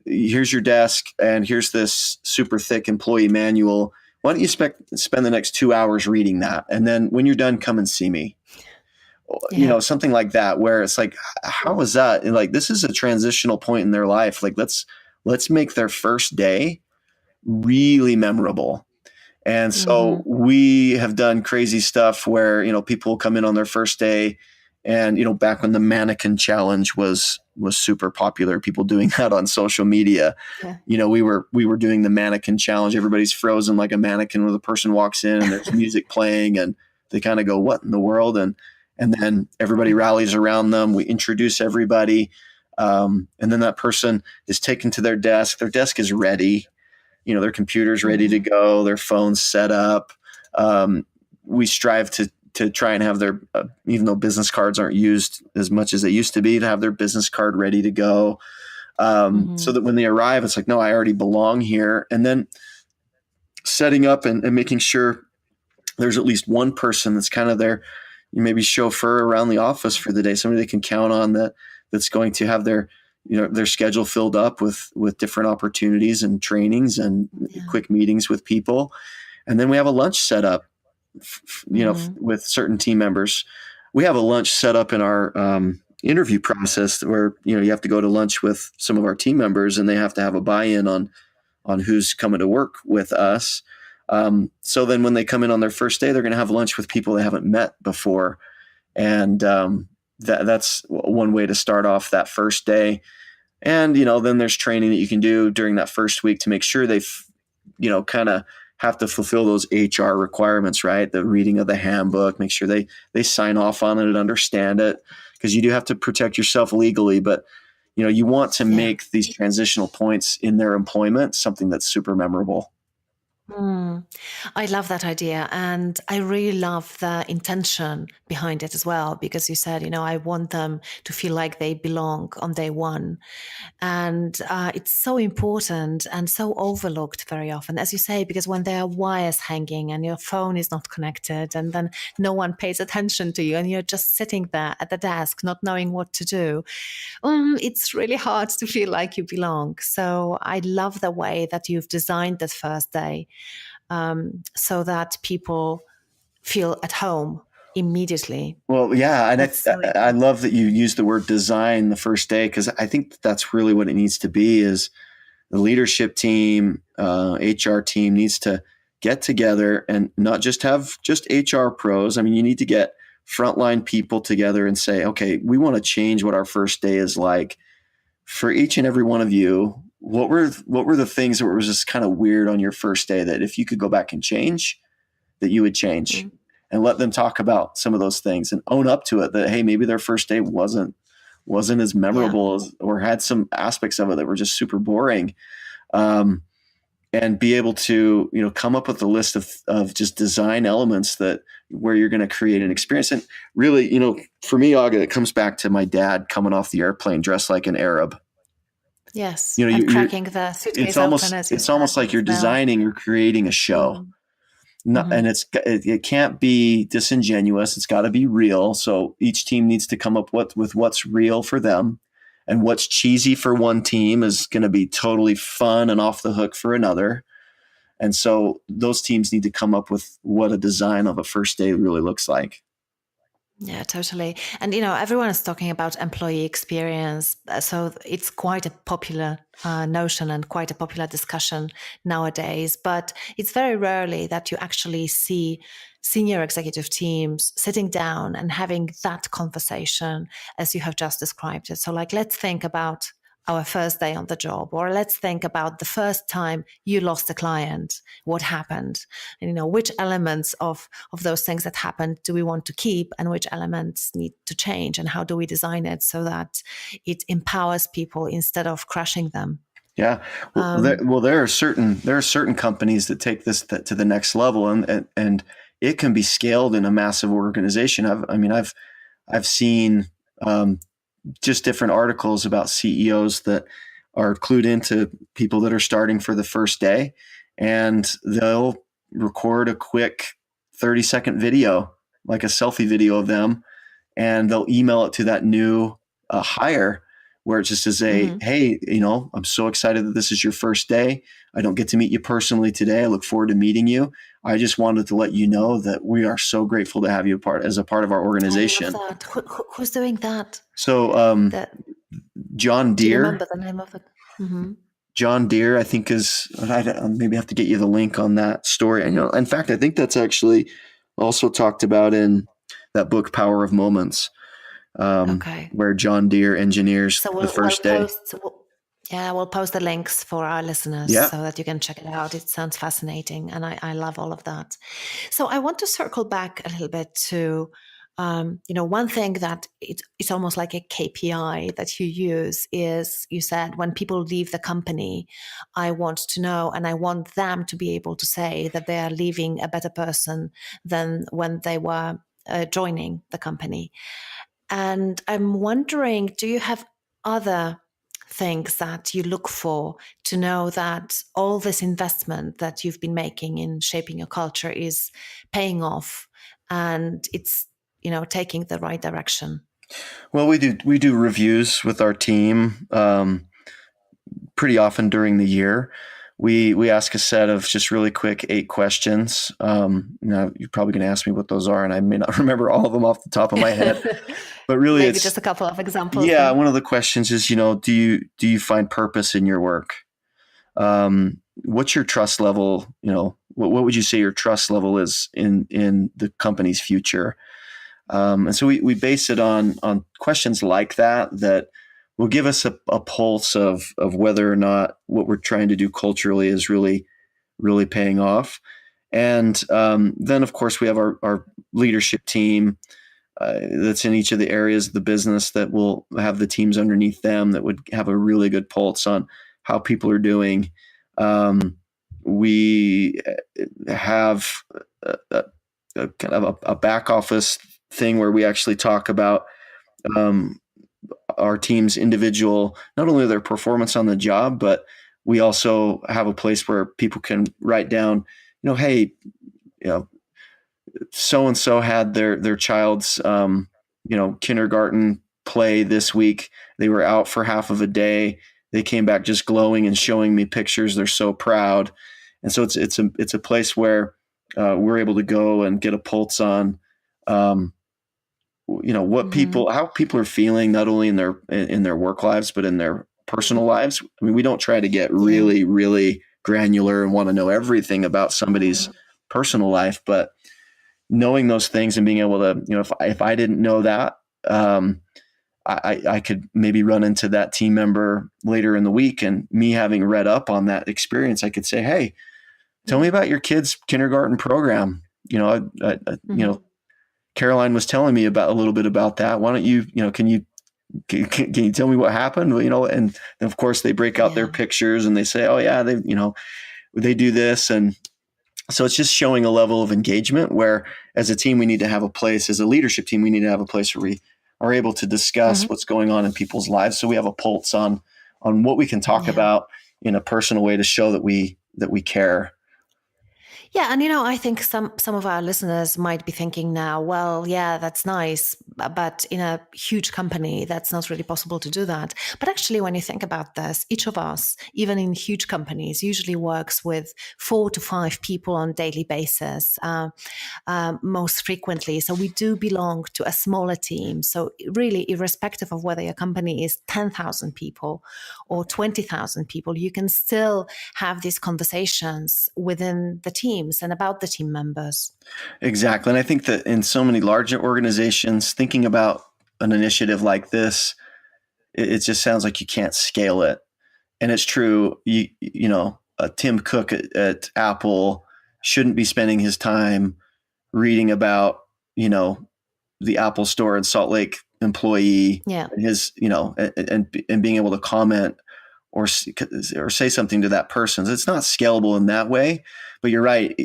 here's your desk and here's this super thick employee manual. Why don't you spend the next 2 hours reading that? And then when you're done, come and see me. Something like that, where it's like, how is that? And like, this is a transitional point in their life. Like, let's make their first day really memorable. And so we have done crazy stuff where, people come in on their first day and, back when the mannequin challenge was super popular, people doing that on social media, we were doing the mannequin challenge. Everybody's frozen like a mannequin when the person walks in and there's music playing and they kind of go, what in the world? And then everybody rallies around them. We introduce everybody. And then that person is taken to their desk. Their desk is ready. Their computer's ready to go. Their phone's set up. We strive to try and have their, even though business cards aren't used as much as they used to be, to have their business card ready to go. So that when they arrive, it's like, no, I already belong here. And then setting up and making sure there's at least one person that's kind of their, maybe chauffeur around the office for the day, somebody they can count on that's going to have their schedule filled up with different opportunities and trainings and quick meetings with people. And then we have a lunch set up, with certain team members. We have a lunch set up in our interview process where, you have to go to lunch with some of our team members and they have to have a buy-in on who's coming to work with us. So then when they come in on their first day, they're going to have lunch with people they haven't met before. And that's one way to start off that first day. And, then there's training that you can do during that first week to make sure they've, kind of have to fulfill those HR requirements, right? The reading of the handbook, make sure they sign off on it and understand it, because you do have to protect yourself legally. But, you want to make these transitional points in their employment something that's super memorable. I love that idea. And I really love the intention behind it as well, because you said, I want them to feel like they belong on day one. And it's so important and so overlooked very often, as you say, because when there are wires hanging and your phone is not connected and then no one pays attention to you and you're just sitting there at the desk not knowing what to do, it's really hard to feel like you belong. So I love the way that you've designed that first day, so that people feel at home immediately. Well, yeah. And I love that you use the word design the first day, because I think that's really what it needs to be. Is the leadership team, HR team needs to get together and not just have just HR pros. I mean, you need to get frontline people together and say, okay, we want to change what our first day is like for each and every one of you. What were the things that were just kind of weird on your first day that if you could go back and change, that you would change? And let them talk about some of those things and own up to it, that, hey, maybe their first day wasn't as memorable as, or had some aspects of it that were just super boring. And be able to, come up with a list of just design elements that where you're going to create an experience. And really, for me, Aga, it comes back to my dad coming off the airplane dressed like an Arab. Yes. And cracking the suitcase open. It's almost like you're designing or creating a show. And it can't be disingenuous. It's got to be real. So each team needs to come up with what's real for them, and what's cheesy for one team is going to be totally fun and off the hook for another. And so those teams need to come up with what a design of a first day really looks like. Yeah, totally. And, everyone is talking about employee experience. So it's quite a popular notion and quite a popular discussion nowadays. But it's very rarely that you actually see senior executive teams sitting down and having that conversation as you have just described it. So let's think about our first day on the job, or let's think about the first time you lost a client. What happened? And, which elements of those things that happened do we want to keep, and which elements need to change, and how do we design it so that it empowers people instead of crushing them? Yeah. There are certain companies that take this to the next level, and it can be scaled in a massive organization. I've seen just different articles about CEOs that are clued into people that are starting for the first day, and they'll record a quick 30-second video, like a selfie video of them, and they'll email it to that new hire, where it just is hey, I'm so excited that this is your first day. I don't get to meet you personally today. I look forward to meeting you. I just wanted to let you know that we are so grateful to have you as a part of our organization. I love that. Who's doing that? So John Deere. Do you remember the name of it? Mm-hmm. John Deere, I think, I maybe have to get you the link on that story. In fact, I think that's actually also talked about in that book, Power of Moments, where John Deere engineers the first day. We'll post the links for our listeners so that you can check it out. It sounds fascinating, and I love all of that. So I want to circle back a little bit to, one thing that it's almost like a KPI that you use is, you said, when people leave the company, I want to know, and I want them to be able to say that they are leaving a better person than when they were joining the company. And I'm wondering, do you have other things that you look for to know that all this investment that you've been making in shaping your culture is paying off and it's, taking the right direction? Well, we do reviews with our team pretty often during the year. We ask a set of just really quick 8 questions. Now you're probably going to ask me what those are, and I may not remember all of them off the top of my head. But really, maybe just a couple of examples. Yeah, then. One of the questions is, do you find purpose in your work? What's your trust level? What would you say your trust level is in the company's future? And so we base it on questions like that will give us a pulse of whether or not what we're trying to do culturally is really, really paying off. And then, of course, we have our leadership team that's in each of the areas of the business that will have the teams underneath them that would have a really good pulse on how people are doing. We have a kind of a back office thing where we actually talk about our team's individual, not only their performance on the job, but we also have a place where people can write down, hey, so-and-so had their child's, kindergarten play this week. They were out for half of a day. They came back just glowing and showing me pictures. They're so proud. And so it's a place where we're able to go and get a pulse on, what how people are feeling, not only in their work lives, but in their personal lives. I mean, we don't try to get really, really granular and want to know everything about somebody's personal life, but knowing those things and being able to, if I didn't know that, I could maybe run into that team member later in the week, and me having read up on that experience, I could say, hey, tell me about your kid's kindergarten program. Caroline was telling me about a little bit about that. Why don't you, can you tell me what happened? And of course they break out their pictures and they say, oh yeah, they do this. And so it's just showing a level of engagement where as a team, we need to have a place, as a leadership team, we need to have a place where we are able to discuss what's going on in people's lives. So we have a pulse on what we can talk about in a personal way to show that we care. Yeah. And, I think some of our listeners might be thinking now, well, yeah, that's nice, but in a huge company, that's not really possible to do that. But actually, when you think about this, each of us, even in huge companies, usually works with 4 to 5 people on a daily basis, most frequently. So we do belong to a smaller team. So really, irrespective of whether your company is 10,000 people or 20,000 people, you can still have these conversations within the teams and about the team members. Exactly. And I think that in so many larger organizations, thinking about an initiative like this it just sounds like you can't scale it. And it's true. Tim Cook at Apple shouldn't be spending his time reading about, the Apple Store in Salt Lake employee Yeah. and his, and being able to comment or say something to that person. It's not scalable in that way. But you're right.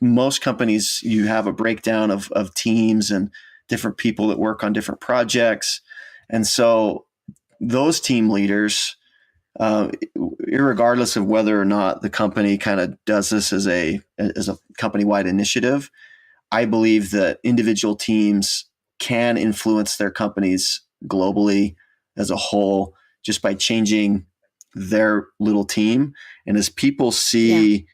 Most companies, you have a breakdown of teams and different people that work on different projects. And so those team leaders, irregardless of whether or not the company kind of does this as a company-wide initiative, I believe that individual teams can influence their companies globally as a whole just by changing their little team. And as people Yeah. see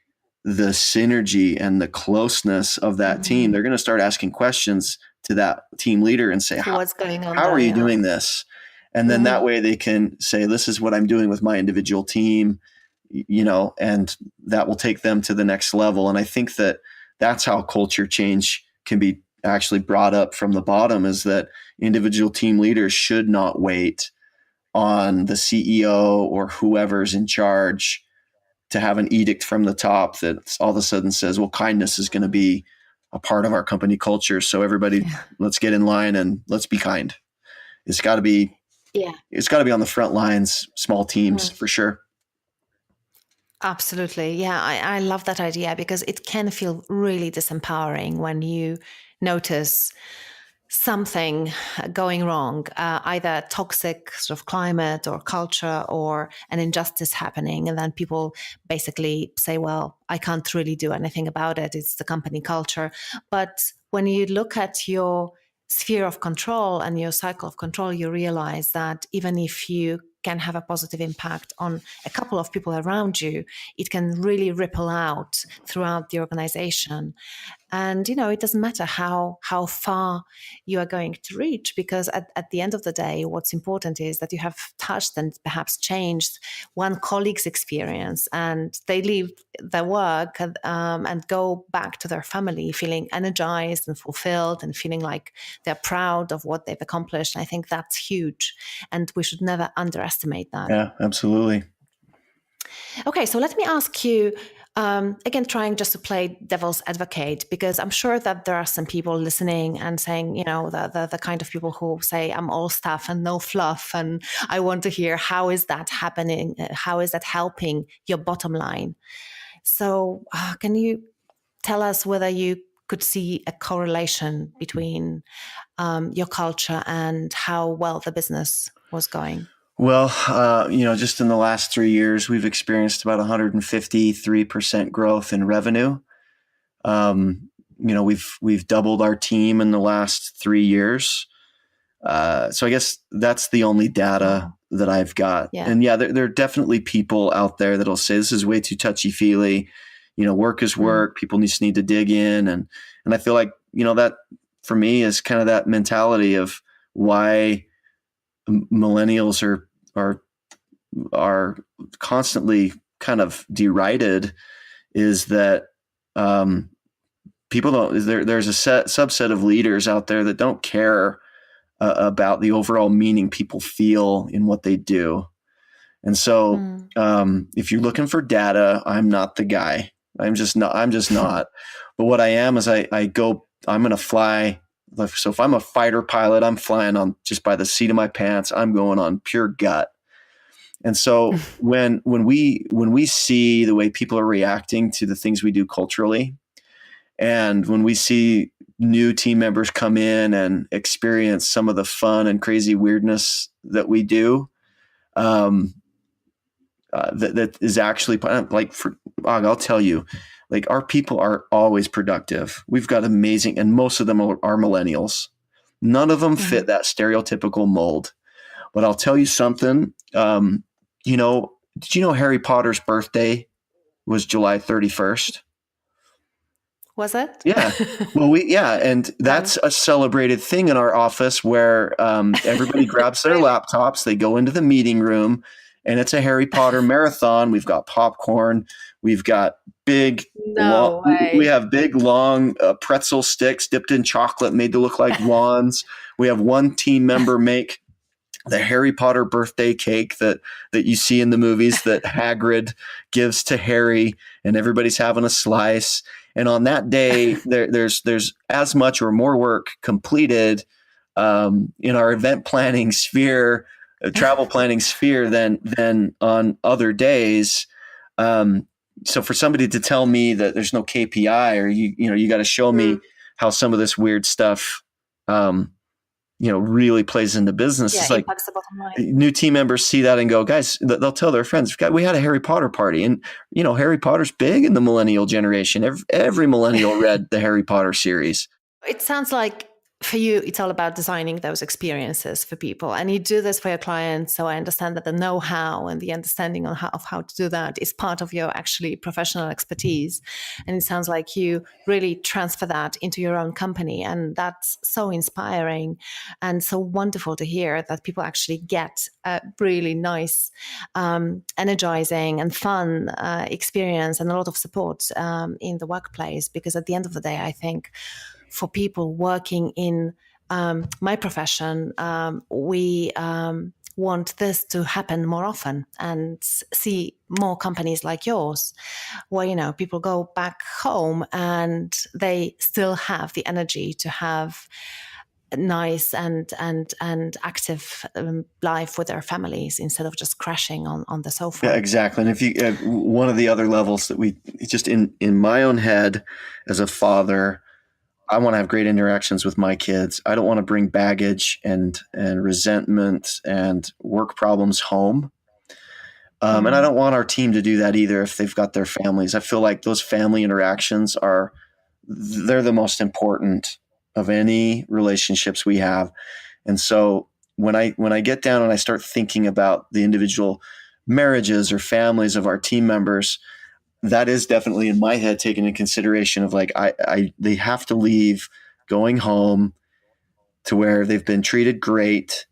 the synergy and the closeness of that team, they're going to start asking questions to that team leader and say, What's going on how there? are you Yeah. doing this? And then that way they can say, this is what I'm doing with my individual team, and that will take them to the next level. And I think that that's how culture change can be actually brought up from the bottom, is that individual team leaders should not wait on the CEO or whoever's in charge to have an edict from the top that all of a sudden says, well, kindness is going to be a part of our company culture. So everybody, let's get in line and let's be kind. It's got to be, it's got to be on the front lines, small teams for sure. Absolutely. Yeah, I love that idea because it can feel really disempowering when you notice something going wrong, either toxic sort of climate or culture or an injustice happening. And then people basically say, well, I can't really do anything about it. It's the company culture. But when you look at your sphere of control and your cycle of control, you realize that even if you can have a positive impact on a couple of people around you, it can really ripple out throughout the organization. And, it doesn't matter how far you are going to reach, because at the end of the day, what's important is that you have touched and perhaps changed one colleague's experience, and they leave their work and go back to their family feeling energized and fulfilled and feeling like they're proud of what they've accomplished. And I think that's huge. And we should never underestimate that. Yeah, absolutely. Okay, so let me ask you, again, trying just to play devil's advocate, because I'm sure that there are some people listening and saying, the kind of people who say, I'm all stuff and no fluff. And I want to hear, how is that happening? How is that helping your bottom line? So can you tell us whether you could see a correlation between your culture and how well the business was going? Well, just in the last 3 years, we've experienced about 153% growth in revenue. We've doubled our team in the last 3 years. So I guess that's the only data that I've got. Yeah. And there are definitely people out there that'll say this is way too touchy feely. Work is work. People just need to dig in, and I feel like that for me is kind of that mentality of why millennials are constantly kind of derided, is that people don't. There's a subset of leaders out there that don't care about the overall meaning people feel in what they do. And so if you're looking for data, I'm not the guy. I'm just not. But what I am is I'm going to fly. So if I'm a fighter pilot, I'm flying on just by the seat of my pants. I'm going on pure gut. And so when we see the way people are reacting to the things we do culturally, and when we see new team members come in and experience some of the fun and crazy weirdness that we do, that is actually I'll tell you, like, our people are always productive. We've got amazing, and most of them are millennials. None of them fit that stereotypical mold. But I'll tell you something. Did you know Harry Potter's birthday was July 31st? Was it? Yeah. Well, and that's a celebrated thing in our office where everybody grabs their laptops, they go into the meeting room, and it's a Harry Potter marathon. We've got popcorn. We've got big, we have big, long pretzel sticks dipped in chocolate made to look like wands. We have one team member make the Harry Potter birthday cake that you see in the movies that Hagrid gives to Harry, and everybody's having a slice. And on that day, there's as much or more work completed in our event planning sphere, travel planning sphere than on other days. So for somebody to tell me that there's no KPI, or you got to show me how some of this weird stuff really plays into business. It's like impacts the bottom line. New team members see that and go, guys, they'll tell their friends, we had a Harry Potter party, and Harry Potter's big in the millennial generation. Every millennial read the Harry Potter series. It sounds like for you, it's all about designing those experiences for people, and you do this for your clients. So I understand that the know-how and the understanding of how to do that is part of your actually professional expertise. And it sounds like you really transfer that into your own company. And that's so inspiring and so wonderful to hear that people actually get a really nice, energizing and fun experience and a lot of support in the workplace. Because at the end of the day, I think for people working in my profession, we want this to happen more often, and see more companies like yours where, people go back home and they still have the energy to have a nice and active life with their families instead of just crashing on the sofa. Yeah, exactly. And if you, one of the other levels that we just in my own head as a father, I want to have great interactions with my kids. I don't want to bring baggage and resentment and work problems home. And I don't want our team to do that either if they've got their families. I feel like those family interactions they're the most important of any relationships we have. And so when I get down and I start thinking about the individual marriages or families of our team members, that is definitely in my head taken into consideration of like, they have to leave going home to where they've been treated great.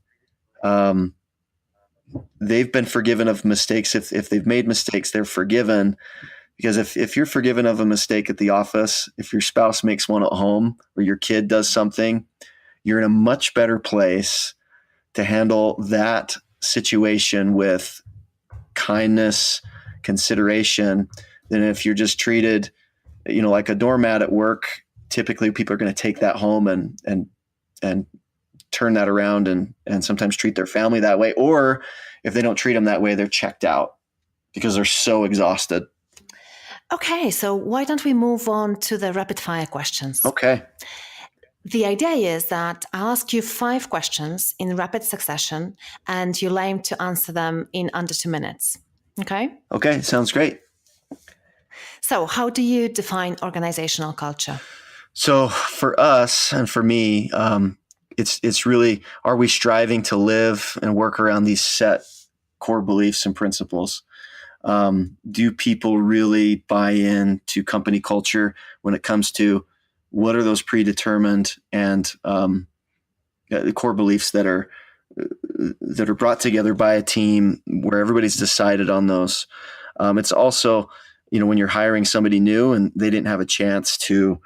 They've been forgiven of mistakes. If they've made mistakes, they're forgiven. Because if you're forgiven of a mistake at the office, if your spouse makes one at home or your kid does something, you're in a much better place to handle that situation with kindness, consideration, than if you're just treated, like a doormat at work. Typically people are going to take that home and turn that around and sometimes treat their family that way. Or if they don't treat them that way, they're checked out because they're so exhausted. Okay, so why don't we move on to the rapid fire questions? Okay. The idea is that I'll ask you 5 questions in rapid succession, and you'll aim to answer them in under 2 minutes. Okay? Okay, sounds great. So how do you define organizational culture? So for us and for me, it's really, are we striving to live and work around these set core beliefs and principles? Do people really buy into company culture when it comes to what are those predetermined and the core beliefs that are brought together by a team where everybody's decided on those? It's also, when you're hiring somebody new and they didn't have a chance to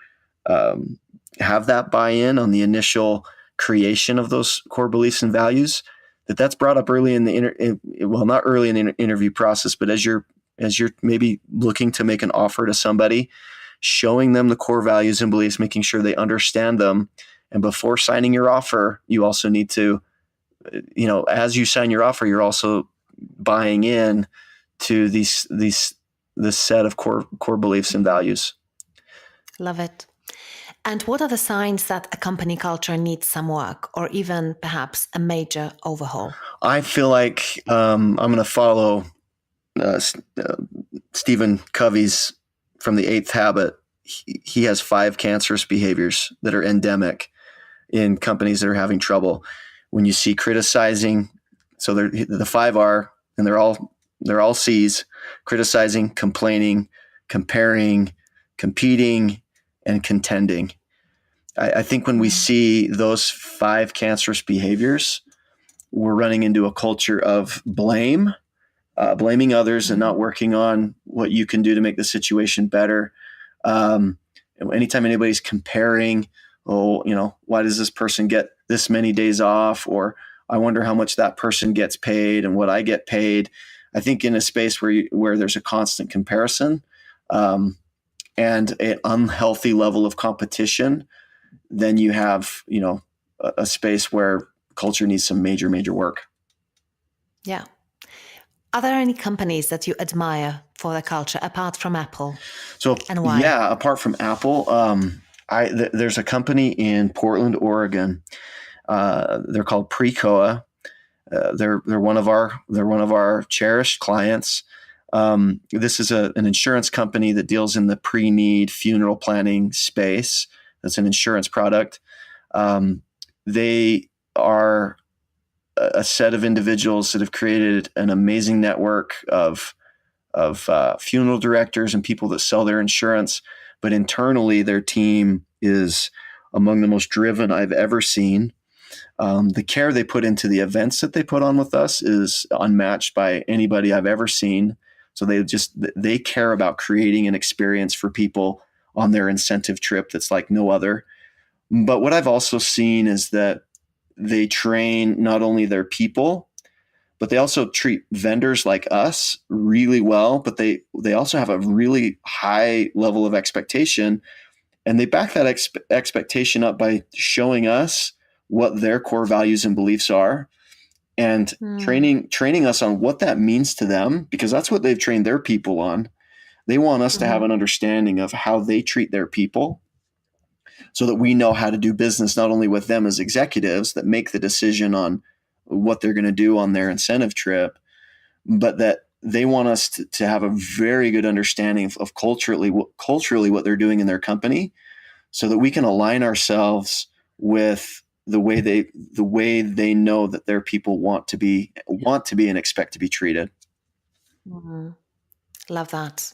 have that buy-in on the initial creation of those core beliefs and values, that's brought up early in the not early in the interview process, but as you're maybe looking to make an offer to somebody, showing them the core values and beliefs, making sure they understand them. And before signing your offer, you also need to, as you sign your offer, you're also buying in to this set of core beliefs and values. Love it. And what are the signs that a company culture needs some work, or even perhaps a major overhaul? I feel like I'm going to follow Stephen Covey's from the 8th Habit. He has 5 cancerous behaviors that are endemic in companies that are having trouble. When you see criticizing, so the 5 are, and they're all C's: criticizing, complaining, comparing, competing, and contending. I think when we see those 5 cancerous behaviors, we're running into a culture of blaming others and not working on what you can do to make the situation better. Anytime anybody's comparing, why does this person get this many days off? Or I wonder how much that person gets paid and what I get paid. I think in a space where there's a constant comparison and an unhealthy level of competition, then you have, a space where culture needs some major, major work. Yeah. Are there any companies that you admire for their culture apart from Apple? So And why? apart from Apple, there's a company in Portland, Oregon. They're called Precoa. They're one of our cherished clients. This is an insurance company that deals in the pre-need funeral planning space. That's an insurance product. They are a set of individuals that have created an amazing network of funeral directors and people that sell their insurance. But internally, their team is among the most driven I've ever seen. The care they put into the events that they put on with us is unmatched by anybody I've ever seen. So they care about creating an experience for people on their incentive trip that's like no other. But what I've also seen is that they train not only their people, but they also treat vendors like us really well. But they also have a really high level of expectation, and they back that expectation up by showing us what their core values and beliefs are, and training us on what that means to them, because that's what they've trained their people on. They want us to have an understanding of how they treat their people, so that we know how to do business not only with them as executives that make the decision on what they're going to do on their incentive trip, but that they want us to have a very good understanding of culturally what they're doing in their company, so that we can align ourselves with the way they know that their people want to be and expect to be treated. Love that.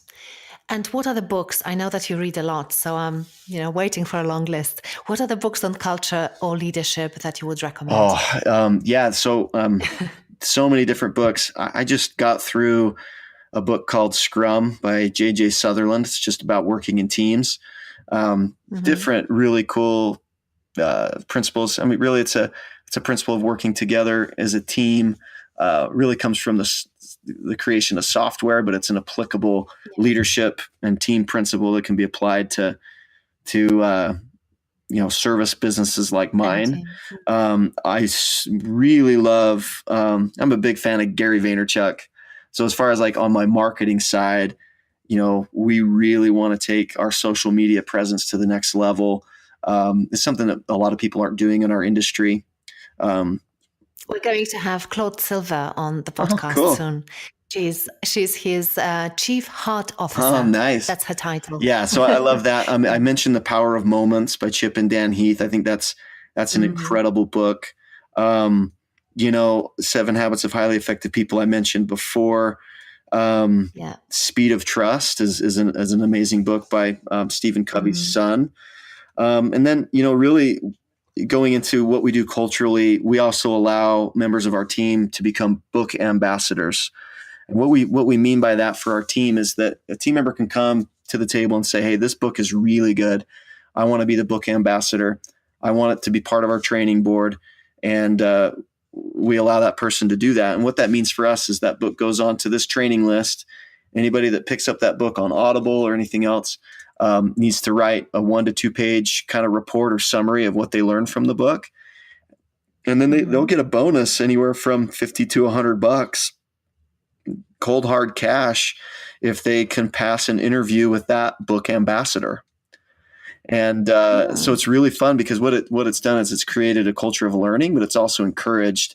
And what are the books? I know that you read a lot, so I'm, waiting for a long list. What are the books on culture or leadership that you would recommend? Yeah. So many different books. I just got through a book called Scrum by J.J. Sutherland. It's just about working in teams. Different, really cool principles. I mean, really, it's a principle of working together as a team. Really comes from the creation of software, but it's an applicable leadership and team principle that can be applied to service businesses like mine. I really love. I'm a big fan of Gary Vaynerchuk. So as far as like on my marketing side, we really want to take our social media presence to the next level. It's something that a lot of people aren't doing in our industry. We're going to have Claude Silver on the podcast soon. She's his chief heart officer. Oh, nice. That's her title. Yeah, so I love that. I mentioned The Power of Moments by Chip and Dan Heath. I think that's an incredible book. 7 Habits of Highly Effective People I mentioned before. Speed of Trust is an amazing book by Stephen Covey's son. And then, really going into what we do culturally, we also allow members of our team to become book ambassadors. And what we mean by that for our team is that a team member can come to the table and say, hey, this book is really good. I want to be the book ambassador. I want it to be part of our training board. And we allow that person to do that. And what that means for us is that book goes on to this training list. Anybody that picks up that book on Audible or anything else needs to write a 1 to 2 page kind of report or summary of what they learned from the book. And then they'll get a bonus anywhere from $50 to $100, cold hard cash, if they can pass an interview with that book ambassador. And so it's really fun, because what it's done is it's created a culture of learning, but it's also encouraged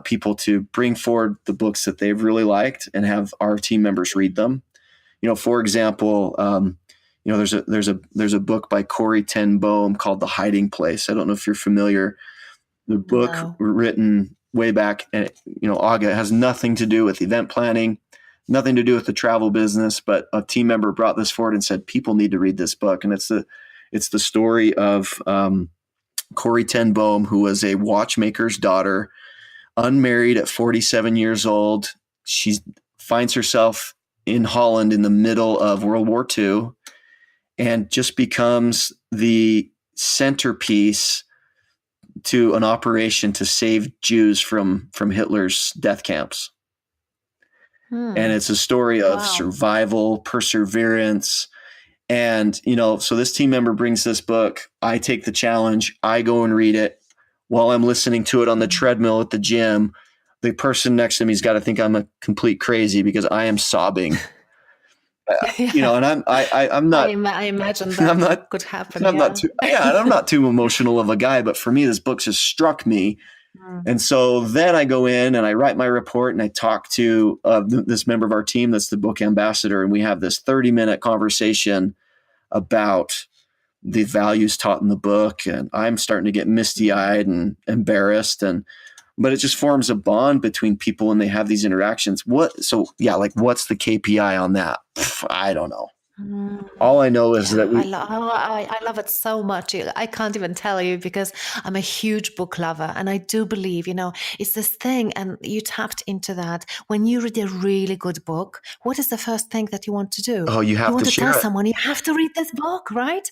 people to bring forward the books that they've really liked and have our team members read them. For example, there's a book by Corey Ten Boom called The Hiding Place. I don't know if you're familiar. The book written way back, and Aga, has nothing to do with event planning, nothing to do with the travel business, but a team member brought this forward and said people need to read this book. And it's the story of Corey Ten Boom, who was a watchmaker's daughter, unmarried at 47 years old. She finds herself in Holland in the middle of World War II, and just becomes the centerpiece to an operation to save Jews from Hitler's death camps. And it's a story of survival, perseverance. And, so this team member brings this book. I take the challenge. I go and read it while I'm listening to it on the treadmill at the gym. The person next to me's got to think I'm a complete crazy because I am sobbing. And I'm not. I imagine that could happen. I'm not too. Yeah, I'm not too emotional of a guy, but for me, this book just struck me. And so then I go in and I write my report and I talk to this member of our team that's the book ambassador, and we have this 30-minute conversation about the values taught in the book. And I'm starting to get misty-eyed and embarrassed, but it just forms a bond between people when they have these interactions. What's the KPI on that? I don't know. All I know is that I love it so much. I can't even tell you because I'm a huge book lover, and I do believe, it's this thing, and you tapped into that. When you read a really good book, what is the first thing that you want to do? Oh, you want to tell someone you have to read this book, right?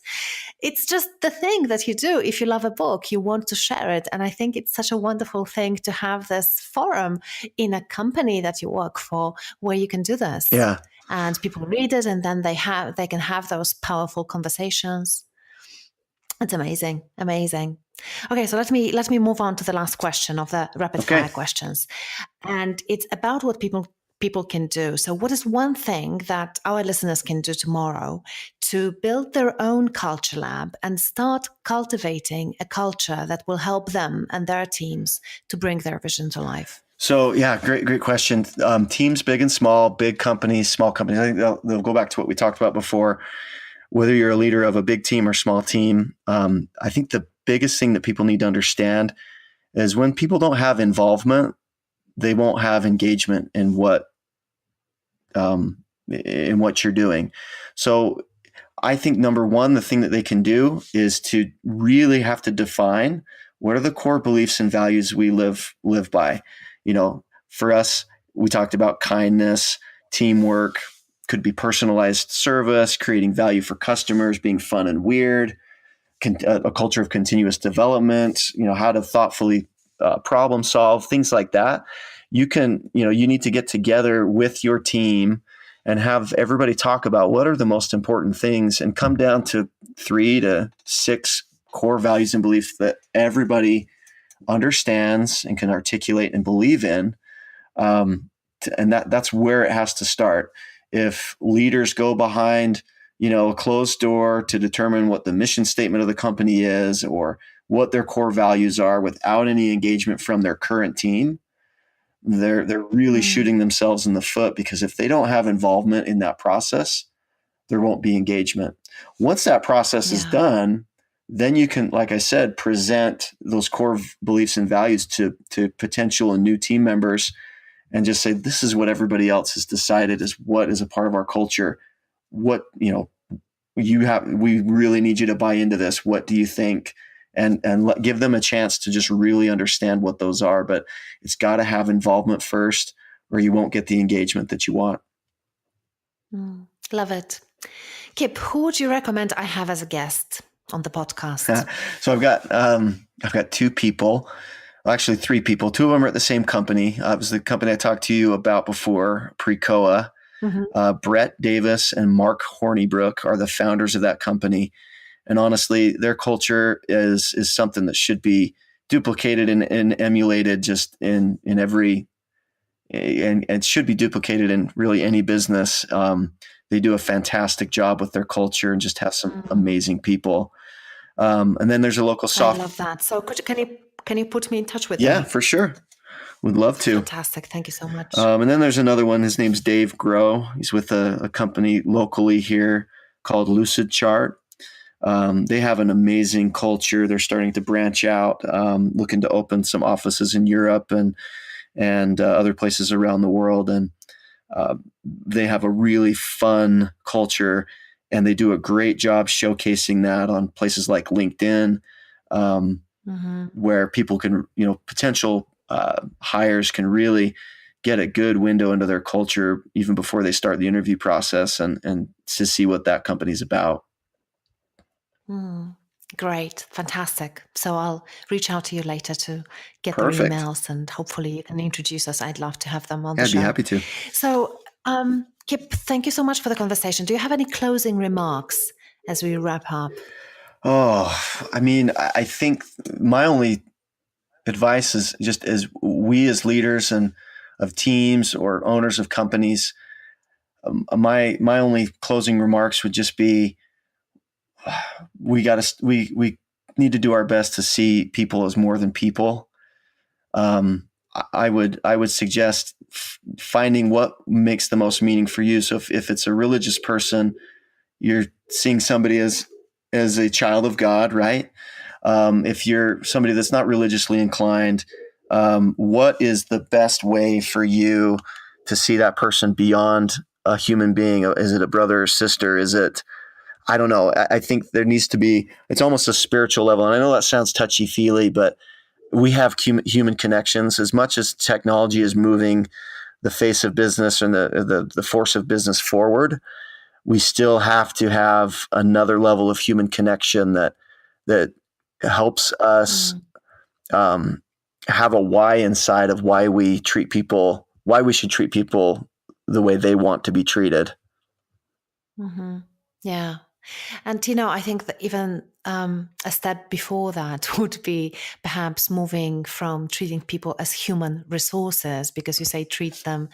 It's just the thing that you do. If you love a book, you want to share it. And I think it's such a wonderful thing to have this forum in a company that you work for where you can do this. Yeah. And people read it, and then they can have those powerful conversations. It's amazing. Okay, so let me move on to the last question of the rapid fire questions, and it's about what people can do. So, what is one thing that our listeners can do tomorrow to build their own culture lab and start cultivating a culture that will help them and their teams to bring their vision to life? So yeah, great question. Teams, big and small, big companies, small companies. I think they'll go back to what we talked about before. Whether you're a leader of a big team or small team, I think the biggest thing that people need to understand is when people don't have involvement, they won't have engagement in what you're doing. So I think number one, the thing that they can do is to really have to define what are the core beliefs and values we live by. For us, we talked about kindness, teamwork, could be personalized service, creating value for customers, being fun and weird, a culture of continuous development, how to thoughtfully problem solve, things like that. You need to get together with your team and have everybody talk about what are the most important things and come down to 3 to 6 core values and beliefs that everybody understands and can articulate and believe in. And that's where it has to start. If leaders go behind, a closed door to determine what the mission statement of the company is or what their core values are without any engagement from their current team, they're really shooting themselves in the foot, because if they don't have involvement in that process, there won't be engagement. Once that process is done, then you can, like I said, present those core beliefs and values to potential and new team members and just say, this is what everybody else has decided is what is a part of our culture. What, we really need you to buy into this. What do you think? And give them a chance to just really understand what those are. But it's got to have involvement first, or you won't get the engagement that you want. Love it. Kip, who would you recommend I have as a guest on the podcast? So I've got 2 people, well, actually 3 people. 2 of them are at the same company. It was the company I talked to you about before, Precoa. Brett Davis and Mark Hornibrook are the founders of that company. And honestly, their culture is something that should be duplicated and emulated just in every, and should be duplicated in really any business. They do a fantastic job with their culture and just have some amazing people. And then there's a local I love that. So can you put me in touch with them? Yeah, for sure. Would love to. Fantastic. Thank you so much. And then there's another one. His name's Dave Grow. He's with a company locally here called Lucid Chart. They have an amazing culture. They're starting to branch out, looking to open some offices in Europe and other places around the world. And they have a really fun culture, and they do a great job showcasing that on places like LinkedIn, where people can, potential hires can really get a good window into their culture even before they start the interview process and to see what that company's about. Great. Fantastic. So I'll reach out to you later to get their Perfect. emails, and hopefully you can introduce us. I'd love to have them on the I'd be show. happy to. So, Kip, thank you so much for the conversation. Do you have any closing remarks as we wrap up? Oh, I mean, I think my only advice is just as we as leaders and of teams or owners of companies, my only closing remarks would just be we need to do our best to see people as more than people. I would suggest finding what makes the most meaning for you. So if it's a religious person, you're seeing somebody as a child of God, right? If you're somebody that's not religiously inclined, what is the best way for you to see that person beyond a human being? Is it a brother or sister? Is it, I don't know. I think there needs to be, it's almost a spiritual level. And I know that sounds touchy feely, but we have human connections. As much as technology is moving the face of business and the force of business forward, we still have to have another level of human connection that helps us have a why inside of why we treat people, why we should treat people the way they want to be treated. Mm-hmm. Yeah. And, I think that even a step before that would be perhaps moving from treating people as human resources, because you say treat them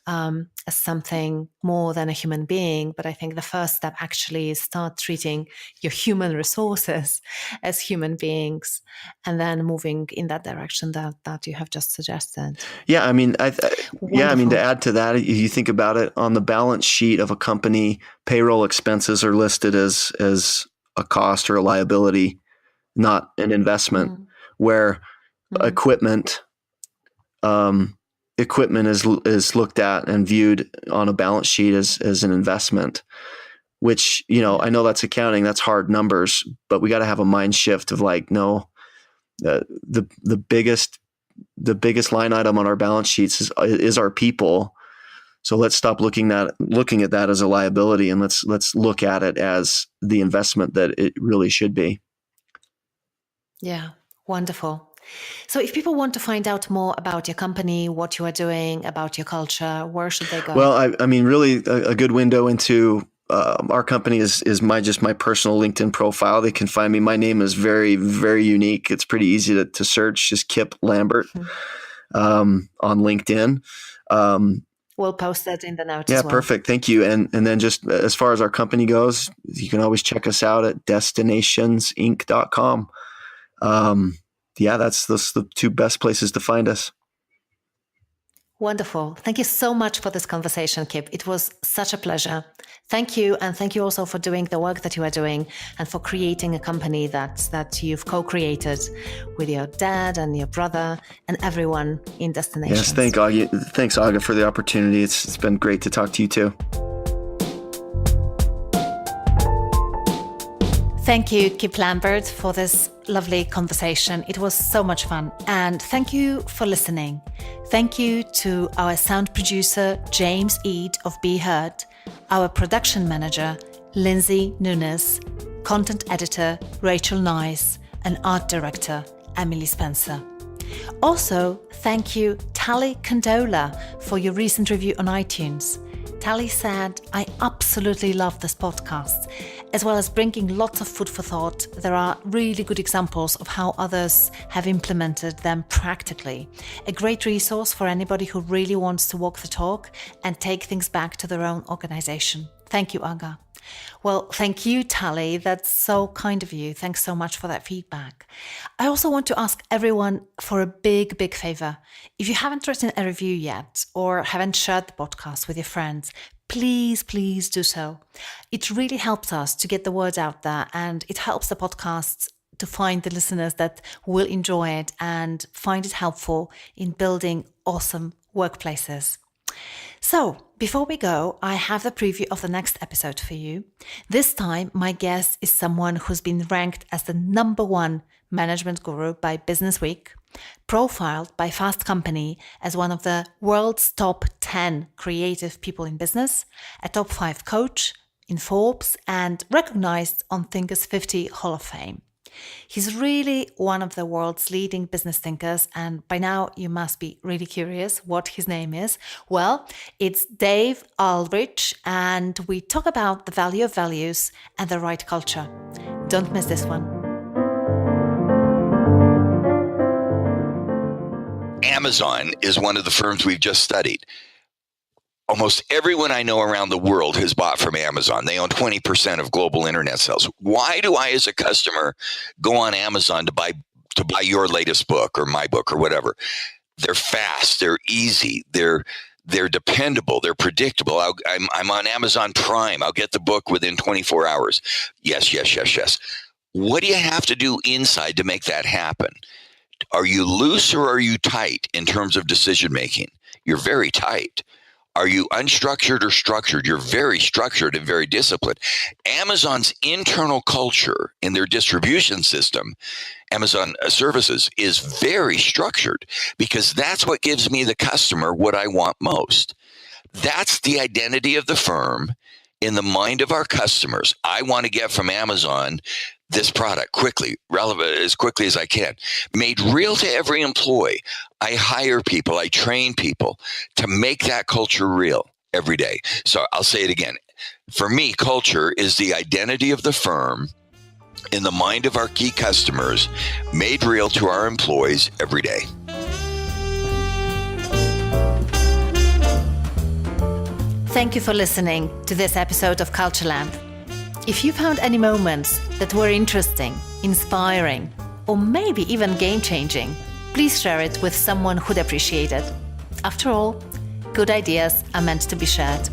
as something more than a human being. But I think the first step actually is start treating your human resources as human beings, and then moving in that direction that you have just suggested. Yeah, I mean, Wonderful. to add to that, if you think about it, on the balance sheet of a company, payroll expenses are listed as a cost or a liability, not an investment. Where equipment is looked at and viewed on a balance sheet as an investment. Which, I know that's accounting, that's hard numbers, but we got to have a mind shift of like, no, the biggest line item on our balance sheets is our people. So let's stop looking at that as a liability, and let's look at it as the investment that it really should be. Yeah, wonderful. So if people want to find out more about your company, what you are doing, about your culture, where should they go? Well, I mean, really a good window into our company is my personal LinkedIn profile. They can find me. My name is very, very unique. It's pretty easy to search. Just Kip Lambert on LinkedIn. We'll post that in the notes as well. Yeah, perfect. Thank you. And then just as far as our company goes, you can always check us out at destinationsinc.com. That's the two best places to find us. Wonderful. Thank you so much for this conversation, Kip. It was such a pleasure. Thank you. And thank you also for doing the work that you are doing and for creating a company that you've co-created with your dad and your brother and everyone in Destinations. Yes, thanks, Aga, for the opportunity. It's been great to talk to you too. Thank you, Kip Lambert, for this lovely conversation. It was so much fun. And thank you for listening. Thank you to our sound producer, James Eade of Be Heard, our production manager, Lindsay Nunes, content editor, Rachel Nice, and art director, Emily Spencer. Also, thank you, Tali Condola, for your recent review on iTunes. Tali said, I absolutely love this podcast. As well as bringing lots of food for thought, there are really good examples of how others have implemented them practically. A great resource for anybody who really wants to walk the talk and take things back to their own organization. Thank you, Aga. Well, thank you, Tali. That's so kind of you. Thanks so much for that feedback. I also want to ask everyone for a big, big favor. If you haven't written a review yet or haven't shared the podcast with your friends, please do so. It really helps us to get the word out there, and it helps the podcast to find the listeners that will enjoy it and find it helpful in building awesome workplaces. So, before we go, I have the preview of the next episode for you. This time, my guest is someone who's been ranked as the #1 management guru by Businessweek, profiled by Fast Company as one of the world's top 10 creative people in business, a top 5 coach in Forbes, and recognized on Thinkers 50 Hall of Fame. He's really one of the world's leading business thinkers, and by now you must be really curious what his name is. Well, it's Dave Ulrich, and we talk about the value of values and the right culture. Don't miss this one. Amazon is one of the firms we've just studied. Almost everyone I know around the world has bought from Amazon. They own 20% of global internet sales. Why do I, as a customer, go on Amazon to buy your latest book or my book or whatever? They're fast, they're easy, they're dependable, they're predictable. I'm on Amazon Prime. I'll get the book within 24 hours. Yes. What do you have to do inside to make that happen? Are you loose or are you tight in terms of decision making? You're very tight. Are you unstructured or structured? You're very structured and very disciplined. Amazon's internal culture in their distribution system, Amazon services, is very structured because that's what gives me, the customer, what I want most. That's the identity of the firm in the mind of our customers. I want to get from Amazon this product quickly, relevant as quickly as I can, made real to every employee. I hire people, I train people to make that culture real every day. So I'll say it again. For me, culture is the identity of the firm in the mind of our key customers, made real to our employees every day. Thank you for listening to this episode of Culture Lamp. If you found any moments that were interesting, inspiring, or maybe even game-changing, please share it with someone who'd appreciate it. After all, good ideas are meant to be shared.